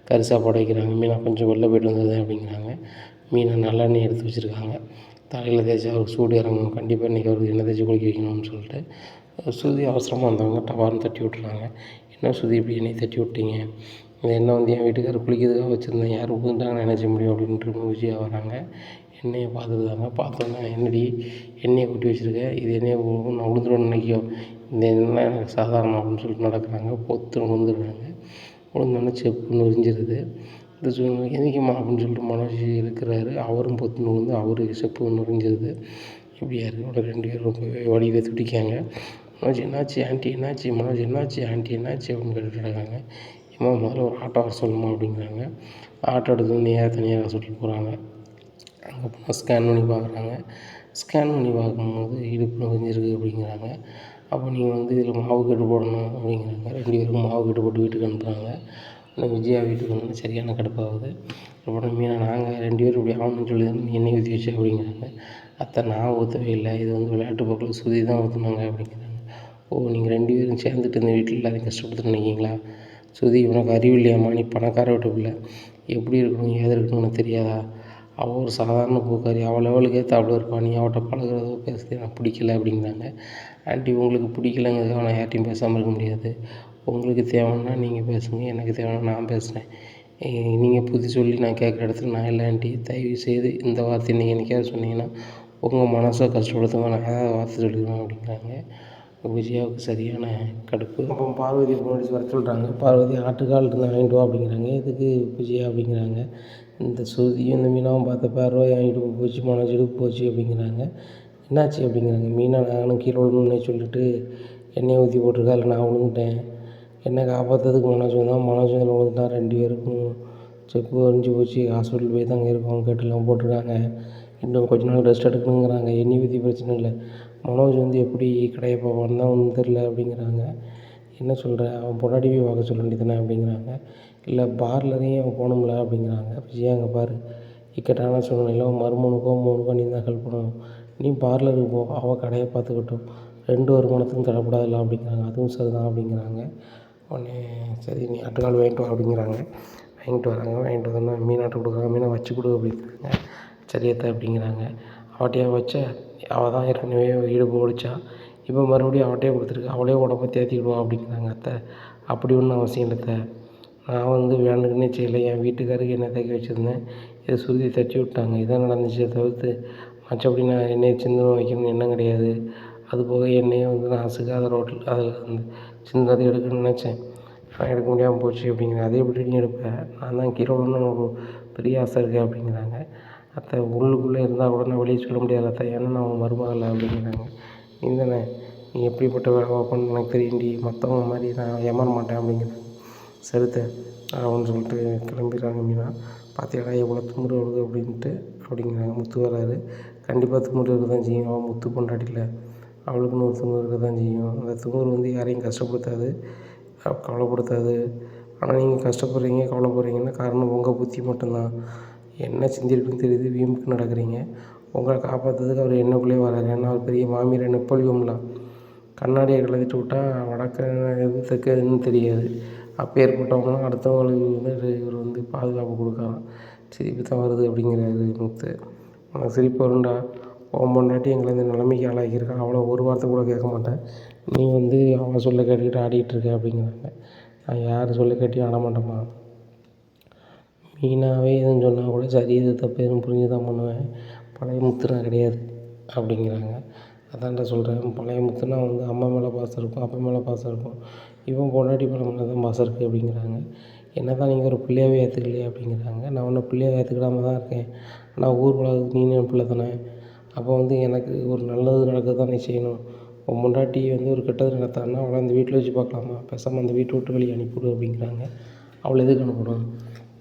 கறி சாப்பாடு வைக்கிறாங்க. மீனா கொஞ்சம் வெளில போய்ட்டு வந்தது அப்படிங்கிறாங்க. மீனா நல்லெண்ணெய் எடுத்து வச்சுருக்காங்க, தலையில் தேய்ச்சி அவருக்கு சூடு இறங்கணும், கண்டிப்பாக இன்றைக்கி அவருக்கு எண்ணெய் தேய்ச்சி குளிக்க வைக்கணும்னு சொல்லிட்டு. ஸ்ருதி அவசரமாக வந்தவங்க டபார்னு தட்டி விட்டுறாங்க. என்ன ஸ்ருதி இப்படி எண்ணெய் தட்டி விட்டீங்க, இந்த எண்ணெய் வந்து என் வீட்டுக்காரர் குளிக்கிறதுக்காக வச்சுருந்தேன், யார் விழுந்துட்டாங்கன்னு நினச்ச முடியும் அப்படின்ட்டு விஜயா வராங்க. எண்ணெயை பார்த்துருக்காங்க. பார்த்தோன்னே என்னடி எண்ணெயை கொட்டி வச்சுருக்க, இது எண்ணெயை நான் விழுந்துருவேன்னு நினைக்கோ, இந்த எண்ணெய் எனக்கு சாதாரணம் அப்படின்னு சொல்லிட்டு நடக்கிறாங்க. பொத்துன்னு விழுந்துடுறாங்க. விழுந்தோடனே செப்புன்னு உறிஞ்சிருது. இந்த சூழ்நிலை எதுக்குமா அப்படின்னு சொல்லிட்டு மனோஜ் இருக்கிறாரு, அவரும் பொத்துன்னு விழுந்து அவருக்கு செப்பு நுரிஞ்சிருது. இப்படியா இருக்குது. உடனே 2 பேரும் போய் வழியில் துடிக்காங்க. மனோஜ் என்னாச்சு ஆண்டி என்னாச்சு, மனோஜ் என்னாச்சு ஆண்டி என்னாச்சு அப்படின்னு கேட்டுட்டு இருக்காங்க. ஏம்மா முதல்ல ஒரு ஆட்டோ வர சொல்லணுமா அப்படிங்கிறாங்க. ஆட்டோ எடுத்து நேராக தனியாக சொல்லிட்டு போகிறாங்க. அங்கே போனால் ஸ்கேன் பண்ணி பார்க்குறாங்க. ஸ்கேன் பண்ணி பார்க்கும்போது இடுப்பு நுரிஞ்சிருக்கு அப்படிங்கிறாங்க. அப்போ நீங்கள் வந்து இதில் மாவு கட்டு போடணும் அப்படிங்கிறாங்க. 2 பேருக்கும் மாவு கட்டு போட்டு வீட்டுக்கு அனுப்புகிறாங்க. ஆனால் விஜயா வீட்டுக்கு வந்து சரியான கடுப்பாகுது. அப்புறம் மீனா நாங்கள் 2 பேரும் இப்படி ஆகணும்னு சொல்லி தான் எண்ணெய் ஊற்றி வச்சு அப்படிங்கிறாங்க. அத்தை நான் ஊற்றவே இல்லை, இது வந்து விளையாட்டு போக்கில் ஸ்ருதி தான் ஊற்றுனாங்க அப்படிங்கிறாங்க. ஓ நீங்கள் 2 பேரும் சேர்ந்துட்டு இந்த வீட்டில் எல்லாத்தையும் கஷ்டப்படுத்த நினைக்கிங்களா, ஸ்ருதி உனக்கு அறிவு இல்லையாம்மா, நீ பணக்கார வீட்டு பிள்ளை, எப்படி இருக்கணும் ஏது இருக்கணும்னு உனக்கு தெரியாதா, அவள் ஒரு சாதாரண பூக்காரி, அவள் லெவலுக்கு ஏற்றாப்புல இருப்பாள், நீ அவட்ட பழகுறதோ பேசுறது எனக்கு பிடிக்கல அப்படிங்கிறாங்க. ஆண்டி உங்களுக்கு பிடிக்கலங்கிறதுக்காக நான் யார்ட்டையும் பேசாமல் இருக்க முடியாது, உங்களுக்கு தேவைன்னா நீங்கள் பேசுங்க, எனக்கு தேவைன்னா நான் பேசுகிறேன், நீங்கள் புத்தி சொல்லி நான் கேட்குற இடத்துல நான் இல்லை ஆண்டி, தயவுசெய்து இந்த வார்த்தை நீங்கள் என்றைக்காவது சொன்னீங்கன்னா உங்கள் மனசை கஷ்டப்படுத்துவேன், நான் ஏதாவது வார்த்தை சொல்லிடுவேன் அப்படிங்கிறாங்க. விஜயாவுக்கு சரியான கடுப்பு. அப்போ பார்வதி ஃபோன் அடித்து வர சொல்கிறாங்க. பார்வதி ஆட்டுக்கால் இருந்தால் வாங்கிட்டு வா அப்படிங்கிறாங்க. எதுக்கு விஜயா அப்படிங்கிறாங்க. இந்த ஸ்ருதியும் இந்த மீனாவும் பார்த்தப்ப என் இடுப்பு போச்சு, மனோஜ் இடுப்பு போச்சு அப்படிங்கிறாங்க. என்னாச்சு அப்படிங்கிறாங்க. மீனா நானும் கீழே விழுணும்னே சொல்லிட்டு எண்ணெயை ஊற்றி போட்டிருக்கா, இல்லை நான் விழுந்துட்டேன், என்னை காப்பாற்றுறதுக்கு மனோஜ் வந்தான், மனோஜ் அதில் விழுந்துட்டான், 2 பேருக்கும் செப்பு வரைஞ்சி போச்சு, ஹாஸ்பிட்டல் போய் தாங்க இருக்கோம், கட்டெல்லாம் போட்டிருக்காங்க, இன்னும் கொஞ்ச நாள் ரெஸ்ட் எடுக்கணுங்கிறாங்க. எண்ணெய் ஊற்றி பிரச்சனை இல்லை, மனோஜ் வந்து எப்படி கடையை பார்ப்பான்னு தான் ஒன்றும் தெரில அப்படிங்கிறாங்க. என்ன சொல்கிற, அவன் பொண்டாட்டி போய் பார்க்க சொல்ல வேண்டியதானே அப்படிங்கிறாங்க. இல்லை பார்லரையும் அவன் போகணும்ல அப்படிங்கிறாங்க. விஜயா அங்கே பாரு, இக்கட்டான சூழ்நிலையில் அவன் மருமகனுக்கோ மகனுக்கோ நீ தான் ஹெல்ப் பண்ணணும், நீ பார்லருக்கு போ, அவள் கடையை பார்த்துக்கட்டும், 2 வருமானத்துக்கும் தரப்படாதில்ல அப்படிங்கிறாங்க. அதுவும் சரிதான் அப்படிங்கிறாங்க. உடனே சரி நீ ஆட்டுக்கால் வாங்கிட்டு வா அப்படிங்கிறாங்க. வாங்கிட்டு வராங்க. வாங்கிட்டு வந்தோன்னா மீனாட்ட கொடுக்குறாங்க. மீனை வச்சு கொடு அப்படிங்கிறாங்க. சரியத்தை அப்படிங்கிறாங்க. அவட்டையா வச்ச, அவள் தான் ஏற்கனவே இடுப்பு ஒடிச்சா, இப்போ மறுபடியும் அவட்டையே கொடுத்துருக்கு, அவளே உடம்ப தேற்றிக்கிடுவா அப்படிங்கிறாங்க. அத்தை அப்படி ஒன்றும் அவசியம் இல்லை அத்தை, நான் வந்து வேணுக்குன்னே செய்யலை, என் வீட்டுக்காருக்கு எண்ணெய் தேய்க்க வச்சுருந்தேன், இதை சுருதி தட்டி விட்டாங்க, இதான் நடந்துச்சே தவிர்த்து மற்றபடி நான் எண்ணெயை சிந்தனை வைக்கணும்னு எண்ணம் கிடையாது, அதுபோக எண்ணெயை வந்து நான் அசுக்காத ரோட்டில் அதில் அந்த சிந்தனை எடுக்கணும்னு நினச்சேன், நான் எடுக்க முடியாமல் போச்சு அப்படிங்கிறேன். அதே எப்படி நீ எடுப்பேன், நான் தான் கீழே விடணும்னு ஒரு பெரிய ஆசை இருக்குது அப்படிங்கிறாங்க. அத்தை உள்ளுக்குள்ளே இருந்தால் கூட நான் வெளியே சொல்ல முடியாது அத்தை, ஏன்னா நான் அவங்க மருமகள் அப்படிங்கிறாங்க. நீ தானே, நீ எப்படிப்பட்ட வேலை பார்ப்பேன்னு எனக்கு தெரியும்டி, மற்றவங்க மாதிரி நான் ஏமாற மாட்டேன் அப்படிங்கிறாங்க. சரித்த அப்படின்னு சொல்லிட்டு கிளம்பிடுறாங்க மீனா. பார்த்தியாடா எவ்வளோ திமிரு அவளுக்கு அப்படின்ட்டு அப்படிங்கிறாங்க. முத்து வராரு. கண்டிப்பாக திமிரு இருக்க தான் செய்யும். அவள் முத்து பொண்டாட்டில அவளுக்குன்னு ஒரு திமிரு இருக்க தான் செய்யும். அந்த திமிரு வந்து யாரையும் கஷ்டப்படுத்தாது, கவலைப்படுத்தாது. ஆனால் நீங்கள் கஷ்டப்படுறீங்க, கவலைப்படுறீங்கன்னா காரணம் உங்கள் புத்தி மட்டும்தான். என்ன சிந்திருக்குன்னு தெரியுது, வீம்புக்கு நடக்கிறீங்க. உங்களை காப்பாற்றுறதுக்கு அவர் எண்ணக்குள்ளேயே வராரு. ஏன்னா அவர் பெரிய மாமீரன் நெப்போலியன்லாம். கண்ணாடியை கழட்டிட்டு விட்டா வடக்கு எது தெற்கு எதுன்னு தெரியாது. அப்பேற்பட்டவங்களாம் அடுத்தவங்களுக்கு வந்து இவர் வந்து பாதுகாப்பு கொடுக்கலாம். சிரிப்பு தான் வருது அப்படிங்கிறாரு முத்து. உனக்கு சிரிப்பு வரும்டா, உன் பொண்டாட்டி எங்களை இந்த நிலைமைக்கு ஆளாக்கியிருக்கா, அவளை ஒரு வார்த்தை கூட கேட்க மாட்டேன், நீ வந்து அவள் சொல்ல கேட்டுக்கிட்டு ஆடிக்கிட்டு இருக்க அப்படிங்கிறாங்க. நான் யார் சொல்ல கேட்டியும் ஆட மாட்டேம்மா, மீனாவே எதுவும் சொன்னால் கூட சரி எது தப்பு எதுவும் புரிஞ்சு தான் பண்ணுவேன், பழைய முத்து நான் கிடையாது அப்படிங்கிறாங்க. அதான்டா சொல்கிறேன், பழைய முத்துனா வந்து அம்மா மேலே பாசம் இருக்கும், அப்பா மேலே பாசம் இருக்கும், இவன் பொண்டாட்டி மேலே தான் பாசம் இருக்குது அப்படிங்கிறாங்க. என்ன தான் நீங்கள் ஒரு பிள்ளையாவே ஏற்றுக்கலையே அப்படிங்கிறாங்க. நான் உன்னை பிள்ளையாக ஏற்றுக்கிடாம தான் இருக்கேன், ஆனால் ஊர் உலகத்துக்கு நீ என் பிள்ளை தானே, அப்போ வந்து எனக்கு ஒரு நல்லது நடக்க தான் நீ செய்யணும். உன் பொண்டாட்டி வந்து ஒரு கெட்டது நடத்தான்னா அவளை அந்த வீட்டில் வச்சு பார்க்கலாமா, பேசாமல் அந்த வீட்டை விட்டு வெளியே அனுப்பிவிடு அப்படிங்கிறாங்க. அவளை எதுக்கு அனுப்பணும்,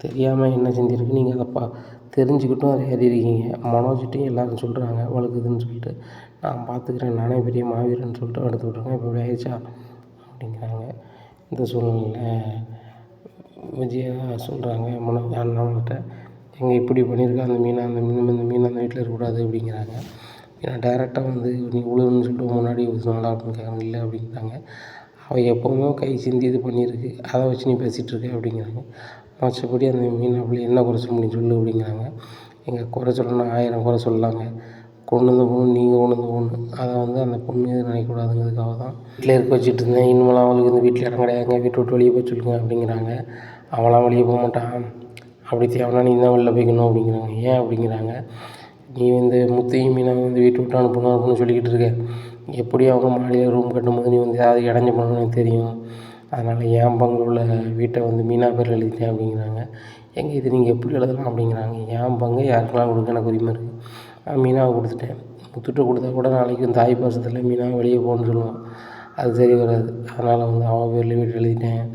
தெரியாமல் என்ன செஞ்சுருக்கு, நீங்கள் அதை தெரிஞ்சுக்கிட்டும் அதை ஏறியிருக்கீங்க. மனோஜ்கிட்டையும் எல்லோரும் சொல்கிறாங்க வழுக்குதுன்னு சொல்லிட்டு, நான் பார்த்துக்கிறேன், நானே பெரிய மாவீரன்னு சொல்லிட்டு எடுத்து விட்ருக்கேன், இப்போ இப்படி ஆயிடுச்சா அப்படிங்கிறாங்க. இந்த சூழ்நிலையில் விஜயா சொல்கிறாங்க மனோஜ் அண்ணாவன்கிட்ட, எங்கே இப்படி பண்ணியிருக்கா அந்த மீனை, அந்த மீன் அந்த வீட்டில் இருக்கக்கூடாது அப்படிங்கிறாங்க. ஏன்னா டேரெக்டாக வந்து நீ உழுதுன்னு சொல்லிட்டு முன்னாடி ஊற்றுனாலா அப்படின்னு கேட்குறாங்க. இல்லை அப்படிங்கிறாங்க. அவள் எப்போவுமே கை சிந்தி இது பண்ணியிருக்கு, அதை வச்சு நீ பேசிகிட்டு இருக்க அப்படிங்கிறாங்க. மற்றபடி அந்த மீன் அப்படி என்ன குறை சொல்ல முடியும் சொல்லு அப்படிங்கிறாங்க. எங்கள் குறை சொல்லணும்னா 1000 குறை சொல்லலாங்க, கொண்டு வந்த பொண்ணு நீங்கள் கொண்டு வந்த பொண்ணு, அதை வந்து அந்த பொண்ணு எதுவும் நினைக்கக்கூடாதுங்கிறதுக்காக தான் வீட்டில் இருக்க வச்சுட்டு இருந்தேன். இனிமேல் அவளுக்கு இந்த வீட்டில் இடம் கிடையாதுங்க, வீட்டை விட்டு வெளியே போய் சொல்லுங்க அப்படிங்கிறாங்க. அவளாம் வெளியே போக மாட்டான், அப்படி தேவைன்னா நீ தான் வெளில போய்க்கணும் அப்படிங்கிறாங்க. ஏன் அப்படிங்கிறாங்க. நீ வந்து முத்தையும் மீனாவும் வந்து வீட்டை விட்டு அனுப்பணும்னு சொல்லிக்கிட்டு இருக்க, எப்படி அவங்க மாடியில் ரூம் கட்டும்போது நீ வந்து ஏதாவது இடைஞ்ச பண்ணணும்னு எனக்கு தெரியும், அதனால் என் பங்கு உள்ள வீட்டை வந்து மீனா பேரில் எழுதிட்டேன் அப்படிங்கிறாங்க. எங்கே இது நீங்கள் எப்படி எழுதலாம் அப்படிங்கிறாங்க. என் பங்கு யாருக்கெல்லாம் கொடுக்க எனக்கு உரிமை இருக்குது, நான் மீனாவை கொடுத்துட்டேன், முத்துட்டு கொடுத்தா கூட நாளைக்கு இந்த தாய் பாசத்தில் மீனாவை வெளியே போகணுன்னு சொல்லுவான், அது சரி வராது, அதனால் வந்து அவள் பேரில் வீடு எழுதிட்டேன்.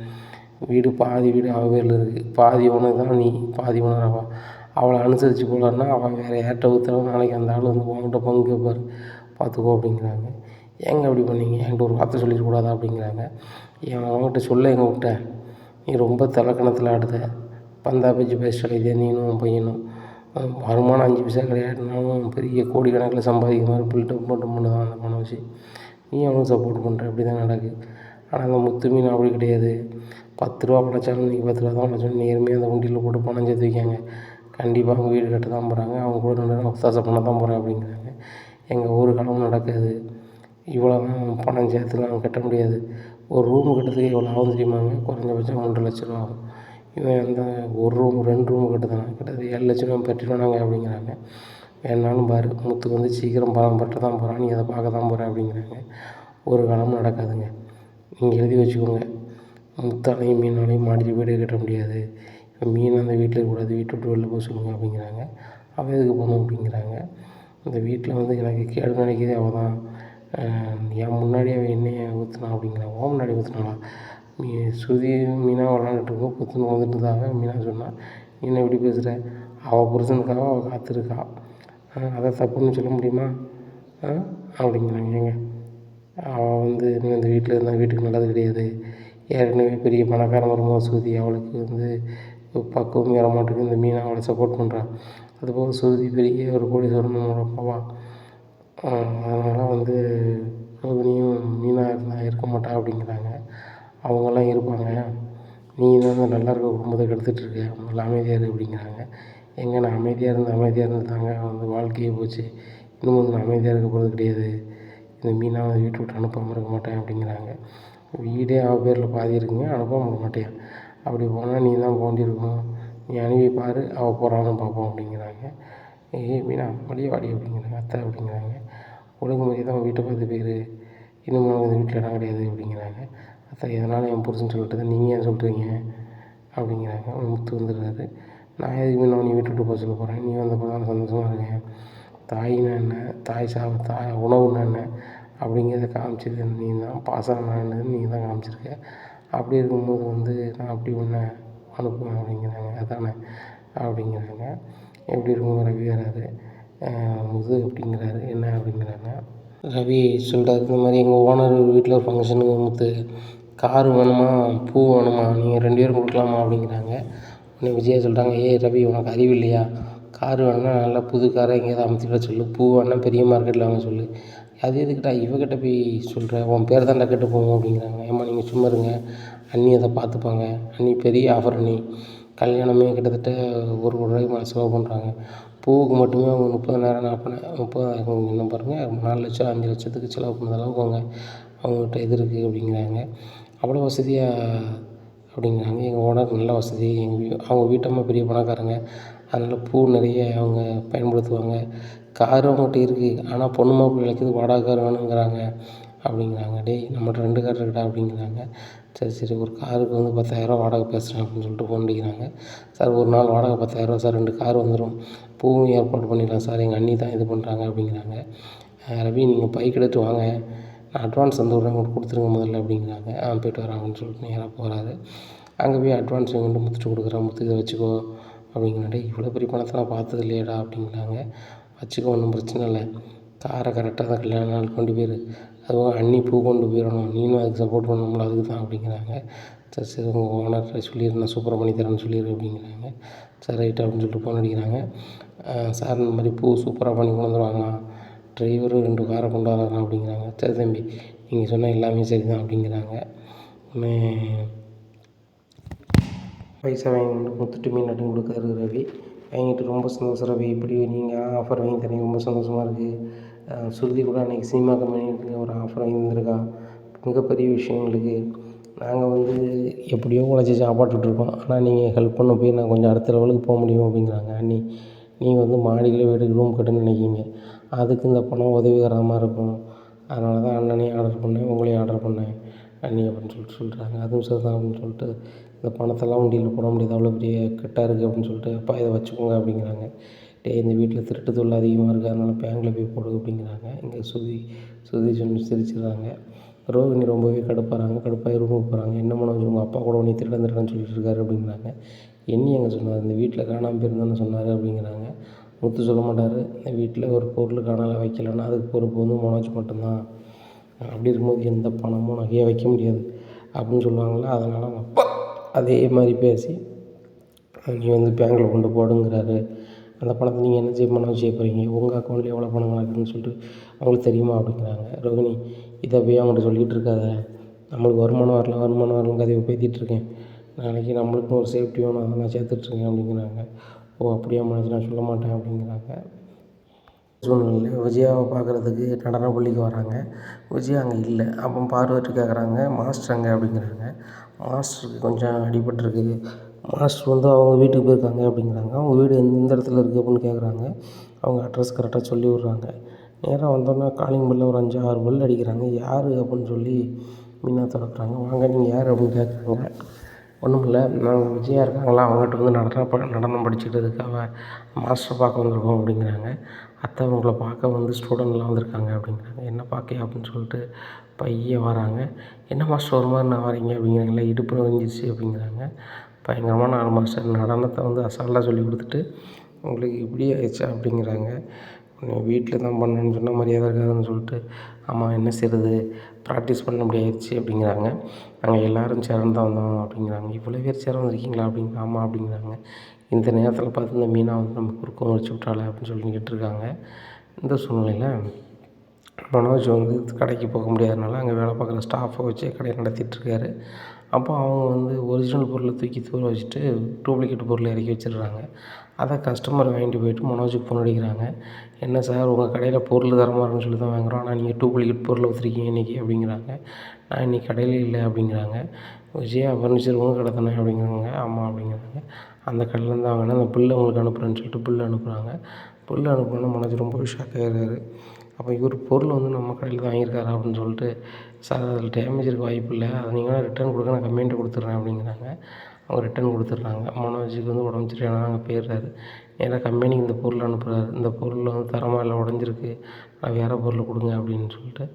பாதி வீடு அவள் பேரில் இருக்குது, பாதி உனக்கு தான், நீ பாதி உணரவா, அவளை அனுசரித்து போகலான்னா அவள் வேறு யார்கிட்ட ஊற்றுறாலும் நாளைக்கு அந்த ஆள் வந்து உங்கள்கிட்ட பங்கு கேட்பார், பார்த்துக்கோ அப்படிங்கிறாங்க. ஏங்க அப்படி பண்ணீங்க, என்கிட்ட ஒரு வார்த்தை சொல்லிடக்கூடாதா அப்படிங்கிறாங்க. அவங்ககிட்ட சொல்ல எங்கே விட்டேன், நீ ரொம்ப தலக்கணத்தில் ஆடுத, பந்தா பேச்சு பேசிட்டே நீனும் உன் பையனும், வருமானம் 5 பைசா கிடையாதுனாலும் பெரிய கோடிக்கணக்கில் சம்பாதிக்கிற மாதிரி பில்டப் மட்டும் பண்ணுதான் அந்த பணம் வச்சு, நீ அவனுக்கு சப்போர்ட் பண்ணுற, இப்படி தான் நடக்குது. ஆனால் அந்த முத்து மீன் அப்படி கிடையாது, 10 ரூபா உழைச்சாலும் இன்றைக்கி 10 ரூபா தான் உழைச்சாலும் நேர்மையாக அந்த உண்டியில் போட்டு பணம் சேர்த்து வைக்காங்க. கண்டிப்பாக அவங்க வீடு கட்ட தான் போகிறாங்க, அவங்க கூட 2 நேரம் ஒத்தாசை பண்ண தான் போகிறேன் அப்படிங்கிறாங்க. எங்கள் ஒரு காலமும் நடக்காது, இவ்வளோலாம் பணம் சேர்த்துலாம் கட்ட முடியாது, ஒரு ரூமு கட்டுறதுக்கு எவ்வளோ ஆகும் தெரியுமாங்க, குறைஞ்சபட்சம் 3 லட்ச ரூபா ஆகும். இவன் அந்த ஒரு ரூம் 2 ரூமு கட்டுதானா, கிட்டத்தட்ட 7 லட்ச ரூபா பெற்றுனாங்க அப்படிங்கிறாங்க. வேணாலும் பாரு, முத்துக்கு வந்து சீக்கிரம் பணம் பட்ட தான் போகிறான், நீ அதை பார்க்க தான் போகிற அப்படிங்கிறாங்க. ஒரு காலமும் நடக்காதுங்க, நீங்கள் எழுதி வச்சுக்கோங்க, முத்தாலையும் மீனாலையும் மாடியில் வீடு கட்ட முடியாது, மீன் அந்த வீட்டில் இருக்கக்கூடாது, வீட்டை விட்டு வெளில போக சொல்லுங்கள் அப்படிங்கிறாங்க. அவள் எதுக்கு போகணும் அப்படிங்கிறாங்க. அந்த வீட்டில் வந்து எனக்கு கேடு நினைக்கிறதே அவள் தான், என் முன்னாடி அவள் என்னைய ஊற்றுனா அப்படிங்கிறான். ஓ முன்னாடி ஊற்றுனாளா, ஸ்ருதி மீனா விளாண்டுட்டு இருக்கோம், புத்துன்னு வந்துட்டுருந்தாங்க. மீனா சொன்னால் நீ என்ன எப்படி பேசுகிற, அவள் புருஷனுக்காக அவள் காத்திருக்கா, அதை தப்புன்னு சொல்ல முடியுமா அப்படிங்கிறாங்க. ஏங்க அவள் வந்து இன்னும் இந்த வீட்டில் இருந்தால் வீட்டுக்கு நல்லது கிடையாது, ஏற்கனவே பெரிய பணக்கார மருமக ஸ்ருதி, அவளுக்கு வந்து பக்குவம் ஏற மாட்டேங்குது, இந்த மீனா அவளை சப்போர்ட் பண்ணுறான், அதுபோக ஸ்ருதி பெரிய ஒரு கோடீஸ்வரனோட அப்பாவா, அதனால் வந்து ரோகிணியும் மீனா இருந்தால் இருக்க மாட்டா அப்படிங்கிறாங்க. அவங்கெல்லாம் இருப்பாங்க, நீ தான் நல்லா இருக்க குடும்பத்தை கெடுத்துட்ருக்க, அவங்கள அமைதியாக இரு அப்படிங்கிறாங்க. எங்கே நான் அமைதியாக இருந்து தாங்க வந்து வாழ்க்கையே போச்சு, இன்னும் வந்து நான் அமைதியாக இருக்க போகிறது கிடையாது, இந்த மீனாவை வீட்டை விட்டு அனுப்பாமல் இருக்க மாட்டேன் அப்படிங்கிறாங்க. வீடே அவள் பேரில் பாதி இருக்குங்க, அனுப்பாமல் மாட்டேன், அப்படி போனால் நீ தான் போண்டிருக்கணும், நீ அனுப்பி பாரு, அவள் போகிறான்னு பார்ப்போம் அப்படிங்கிறாங்க. மீனா வழியே வாடி அப்படிங்கிறாங்க. அத்தை அப்படிங்கிறாங்க. ஒழுங்குமுறை தான் வீட்டை பார்த்து போயிரு, இன்னும் இந்த வீட்டில் இடம் கிடையாது அப்படிங்கிறாங்க. அத்தை எதனாலும் என் புருஷன் சொல்லிட்டு தான் நீங்கள் ஏன் சொல்கிறீங்க அப்படிங்கிறாங்க. முத்து வந்துடுறாரு. நான் எதுக்கு மீனா நீ வீட்டு விட்டு போக சொல்ல போகிறேன், நீ வந்தப்போ தான் சந்தோஷமாக இருக்கேன், தாயினா என்ன, தாய் உணவுன்னா என்ன அப்படிங்கிறத காமிச்சது நீ தான், பாசம் என்னது நீ தான் காமிச்சிருக்க, அப்படி இருக்கும்போது வந்து நான் அப்படி ஒன்று அனுப்புவேன் அப்படிங்கிறாங்க. அதானே அப்படிங்கிறாங்க. எப்படி இருக்கும் ரவி வராரு, முது அப்படிங்கிறாரு, என்ன அப்படிங்கிறாங்க. ரவி சொல்கிறாரு, இந்த மாதிரி எங்கள் ஓனர் வீட்டில் ஒரு ஃபங்க்ஷனுக்கு முத்து காரு வேணுமா பூ வேணுமா நீங்கள் 2 பேரும் கொடுக்கலாமா அப்படிங்கிறாங்க. உடனே விஜயா சொல்கிறாங்க, ஏய் ரவி உனக்கு அறிவு இல்லையா, காரு வேணும்னா நல்லா புது காரை எங்கேயாவது அமுத்தி விட சொல்லு, பூ வேணா பெரிய மார்க்கெட்டில் வாங்க சொல்லு, அது எதுக்கிட்டா இவகிட்ட போய் சொல்கிற, உன் பேர் தான்டா கெட்டு போகும் அப்படிங்கிறாங்க. ஏம்மா நீங்கள் சும்மா இருங்க, அண்ணி அதை பார்த்துப்பாங்க, அண்ணி பெரிய ஆஃபர் அண்ணி, கல்யாணமே கிட்டத்தட்ட 1 கோடி ரூபாய்க்கு மேலே செலவு பண்ணுறாங்க, பூவுக்கு மட்டுமே அவங்க 30,000 40,000 என்ன பாருங்கள் 4 லட்சம் 5 லட்சத்துக்கு செலவு பண்ணுற அளவுக்கு அவங்ககிட்ட இது இருக்குது அப்படிங்கிறாங்க. அவ்வளோ வசதியாக அப்படிங்கிறாங்க. எங்கள் ஓனர் நல்ல வசதி, அவங்க வீட்டம்மா பெரிய பணக்காரங்க, அதனால் பூ நிறைய அவங்க பயன்படுத்துவாங்க, காரும் அவங்ககிட்ட இருக்குது, ஆனால் பொண்ணு மாப்பிள்ளைக்கு வாடகை கார் வேணுங்கிறாங்க அப்படிங்கிறாங்க. டேய் நம்மகிட்ட 2 கார் இருக்குடா அப்படிங்கிறாங்க. சரி ஒரு காருக்கு வந்து 10,000 வாடகை பேசுகிறேன் அப்படின்னு சொல்லிட்டு ஃபோன் அடிக்கிறாங்க. சார் ஒரு நாள் வாடகை 10,000 சார், 2 கார் வந்துடும், பூவும் ஏற்பாடு பண்ணிடலாம் சார், எங்கள் அண்ணி தான் இது பண்ணுறாங்க அப்படிங்கிறாங்க. ரவி நீங்கள் பைக் எடுத்துட்டு வாங்க, நான் அட்வான்ஸ் வந்து விட்றேன் கொடுத்துருங்க முதல்ல அப்படிங்கிறாங்க. போய்ட்டு வராங்கன்னு சொல்லிட்டு நேராக போகிறாரு. அங்கே போய் அட்வான்ஸ் எங்கிட்ட முத்துட்டு கொடுக்குறேன், முத்து இதை வச்சுக்கோ அப்படிங்கிறாடே, இவ்வளோ பெரிய பணத்தை நான் பார்த்தது இல்லையடா அப்படிங்கிறாங்க. வச்சுக்கோ ஒன்றும் பிரச்சனை இல்லை, காரை கரெக்டாக தான் கல்யாண நாள் கொண்டு போயிரு, அதுவும் அண்ணி பூ கொண்டு போயிடணும், நீனும் அதுக்கு சப்போர்ட் பண்ணணும்ல அதுக்கு தான் அப்படிங்கிறாங்க. சரி உங்கள் ஓனர்கிட்ட சொல்லிடு, நான் சூப்பராக பண்ணி தரேன்னு சொல்லிடு அப்படிங்கிறாங்க. சரி ரைட்டு அப்படின்னு சொல்லிட்டு ஃபோன் அடிக்கிறாங்க. சார் இந்த மாதிரி பூ சூப்பராக பண்ணி கொண்டு வந்துடுவாங்களாம், டிரைவரும் 2 காரை கொண்டு வராங்க அப்படிங்கிறாங்க. சரி தம்பி நீங்கள் சொன்ன எல்லாமே சரி தான் அப்படிங்கிறாங்க. உடனே பைசா வாங்கி முத்துட்டு மீனாட்டும் கொடுக்குறாரு ரவி. வாங்கிட்டு ரொம்ப சந்தோஷம் ரவி, இப்படி நீங்கள் ஆஃபர் வாங்கி தரீங்க, ரொம்ப சந்தோஷமாக இருக்குது, சுருதி கூட அன்றைக்கி சினிமா கம்பெனிக்கு ஒரு ஆஃபர் வாங்கி தந்திருக்கா, மிகப்பெரிய விஷயம் எங்களுக்கு, நாங்கள் வந்து எப்படியோ உழைச்சி சாப்பாட்டுட்ருக்கோம், ஆனால் நீங்கள் ஹெல்ப் பண்ண போய் நான் கொஞ்சம் அடுத்த லெவலுக்கு போக முடியும் அப்படிங்கிறாங்க. அண்ணி நீங்கள் வந்து மாடியில் வீடு ரூம் கட்டுன்னு நினைக்கிங்க, அதுக்கு இந்த பணம் உதவிகரமாக இருக்கும், அதனால தான் அண்ணனையும் ஆர்டர் பண்ணேன், உங்களையும் ஆர்டர் பண்ணேன் அண்ணி அப்படின்னு சொல்கிறாங்க. அதுவும் சரி தான் அப்படின்னு சொல்லிட்டு, இந்த பணத்தெல்லாம் உண்டியலில் போட முடியாது, அவ்வளோ பெரிய கட்டாக இருக்குது அப்படின்னு சொல்லிட்டு, அப்பா இதை வச்சுக்கோங்க அப்படிங்கிறாங்க. டேய் இந்த வீட்டில் திருட்டு தொல்லை அதிகமாக இருக்குது, அதனால் பேங்கில் போய் போடு அப்படிங்கிறாங்க. இங்கே சுதி சொல்லி சிரிச்சிடுறாங்க. ரோகிணி ரொம்பவே கடுப்பாகி ரூமுக்கு போகிறாங்க. என்ன மனோஜ் உங்கள் அப்பா கூட உன்னை திருடன்னு சொல்லிட்டு இருக்காரு அப்படிங்கிறாங்க. எண்ணி எங்கே சொன்னார், இந்த வீட்டில் காணாமல் போயிருந்தான்னு சொன்னார் அப்படிங்கிறாங்க. முத்து சொல்ல மாட்டார், இந்த வீட்டில் ஒரு பொருள் காணாமல் வைக்கலைன்னா அதுக்கு பொறுப்பு வந்து மனோஜ் மட்டும்தான், அப்படி இருக்கும்போது எந்த பணமும் நகையை வைக்க முடியாது அப்படின்னு சொல்லுவாங்களா, அதனால் அப்பா அதே மாதிரி பேசி நீ வந்து பேங்கில் கொண்டு போடுங்கிறாரு. அந்த பணத்தை நீங்கள் என்ன செய்ய போகிறீங்க, உங்கள் அக்கௌண்ட்டில் எவ்வளோ பணம் கிடக்குதுன்னு சொல்லிட்டு அவங்களுக்கு தெரியுமா அப்படிங்கிறாங்க. ரோகிணி இதை போய் அவங்கள்ட்ட சொல்லிகிட்டு இருக்காத, நம்மளுக்கு வருமானம் வரலன்னு கதையை பேத்திகிட்ருக்கேன், நாளைக்கு நம்மளுக்கும் ஒரு சேஃப்டி வேணும், அதை நான் சேர்த்துட்ருக்கேன் அப்படிங்கிறாங்க. ஓ அப்படியா மனசு, நான் சொல்ல மாட்டேன் அப்படிங்கிறாங்க. சூழ்நிலையில் விஜயாவை பார்க்குறதுக்கு நடன பள்ளிக்கு வராங்க. விஜயா அங்கே இல்லை. அப்போ பார்வதி கேட்குறாங்க, மாஸ்டர் அங்கே அப்படிங்கிறாங்க. மாஸ்டருக்கு கொஞ்சம் அடிபட்டிருக்கு, மாஸ்டர் வந்து அவங்க வீட்டுக்கு போயிருக்காங்க அப்படிங்கிறாங்க. அவங்க வீடு எந்த இடத்துல இருக்குது அப்படின்னு கேட்குறாங்க. அவங்க அட்ரஸ் கரெக்டாக சொல்லி விட்றாங்க. நேராக வந்தோடனே காலிங் பெல்லில் ஒரு 5 6 பெல் அடிக்கிறாங்க. யார் அப்படின்னு சொல்லி மீனா திறக்குறாங்க. வாங்க நீங்கள் யார் அப்படின்னு கேட்குறாங்க. ஒன்றும் இல்லை, நாங்கள் விஜயா இருக்காங்களா, அவங்ககிட்ட வந்து நடனம் படிச்சுக்கிறதுக்காக மாஸ்டர் பார்க்க வந்திருக்கோம் அப்படிங்கிறாங்க. அத்தை உங்களை பார்க்க வந்து ஸ்டூடெண்ட்லாம் வந்திருக்காங்க அப்படிங்கிறாங்க. என்ன பார்க்க அப்படின்னு சொல்லிட்டு பையன் வராங்க. என்ன மாஸ்டர் ஒரு மாதிரி நான் வரீங்க அப்படிங்கிறாங்களா, இடுப்பு நொறுங்கிருச்சு அப்படிங்கிறாங்க. பயங்கரமான ஆள் மாஸ்டர், நடனத்தை வந்து அசால்ட்டாக சொல்லி கொடுத்துட்டு உங்களுக்கு இப்படி ஆயிடுச்சா அப்படிங்கிறாங்க. வீட்டில் தான் பண்ணேன்னு சொன்னால் மரியாதை இருக்காதுன்னு சொல்லிட்டு, ஆமாம் என்ன செய்கிறது, ப்ராக்டிஸ் பண்ண அப்படி ஆயிடுச்சு அப்படிங்கிறாங்க. நாங்கள் எல்லோரும் சேர்ந்து தான் வந்தோம் அப்படிங்கிறாங்க. இவ்வளோ பேர் சேர வந்திருக்கீங்களா அப்படிங்க, ஆமாம் அப்படிங்கிறாங்க. இந்த நேரத்தில் பார்த்து இந்த மீனா வந்து நம்ம குறுக்கம் வச்சு விட்டாளே அப்படின்னு சொல்லிக்கிட்டு இருக்காங்க. இந்த சூழ்நிலையில் மனோஜ் வந்து கடைக்கு போக முடியாதனால அங்கே வேலை பார்க்குற ஸ்டாஃபை வச்சு கடையை நடத்திட்டுருக்காரு. அப்போ அவங்க வந்து ஒரிஜினல் பொருளை தூக்கி தூர வச்சுட்டு டூப்ளிகேட் பொருளை இறக்கி வச்சிடுறாங்க. அதை கஸ்டமர் வாங்கிட்டு போயிட்டு மனோஜுக்கு ஃபோன் அடிக்கிறாங்க. என்ன சார் உங்கள் கடையில் பொருள் தரமாக இருக்குன்னு சொல்லி தான் வாங்குகிறோம், ஆனால் நீங்கள் டூப்ளிகேட் பொருளை வச்சுருக்கீங்க இன்றைக்கி அப்படிங்கிறாங்க. நான் இன்றைக்கி கடையில் இல்லை அப்படிங்கிறாங்க. விஜயா ஃபர்னிச்சர் உங்கள் கடை தானே அப்படிங்கிறாங்க. ஆமாம் அப்படிங்கிறாங்க. அந்த கடையிலேருந்து வாங்கினா அந்த பில்லை உங்களுக்கு அனுப்புகிறேன்னு சொல்லிட்டு பில்லு அனுப்புகிறாங்க. பில்லு அனுப்புனோன்னா மனோஜ் ரொம்ப ஷாக் ஆகிடுறாரு. அப்போ இவர் பொருள் வந்து நம்ம கடையில் தான் வாங்கியிருக்காரா அப்படின்னு சொல்லிட்டு, சார் அதில் டேமேஜ் இருக்க வாய்ப்பு இல்லை, அதை நீங்கள் வேணால் ரிட்டர்ன் கொடுங்க, நான் கம்ப்ளைண்ட்டு கொடுத்துட்றேன் அப்படிங்கிறாங்க. அவங்க ரிட்டர்ன் கொடுத்துட்றாங்க. மனோஜுக்கு வந்து உடம்பு சரியில்லைனா அங்கே போயிடுறாரு. நேராக கம்பெனிக்கு இந்த பொருள் அனுப்புகிறாரு. இந்த பொருள் வந்து தரமாக இல்லை, உடஞ்சிருக்கு, நான் வேறு பொருள் கொடுங்க அப்படின்னு சொல்லிட்டு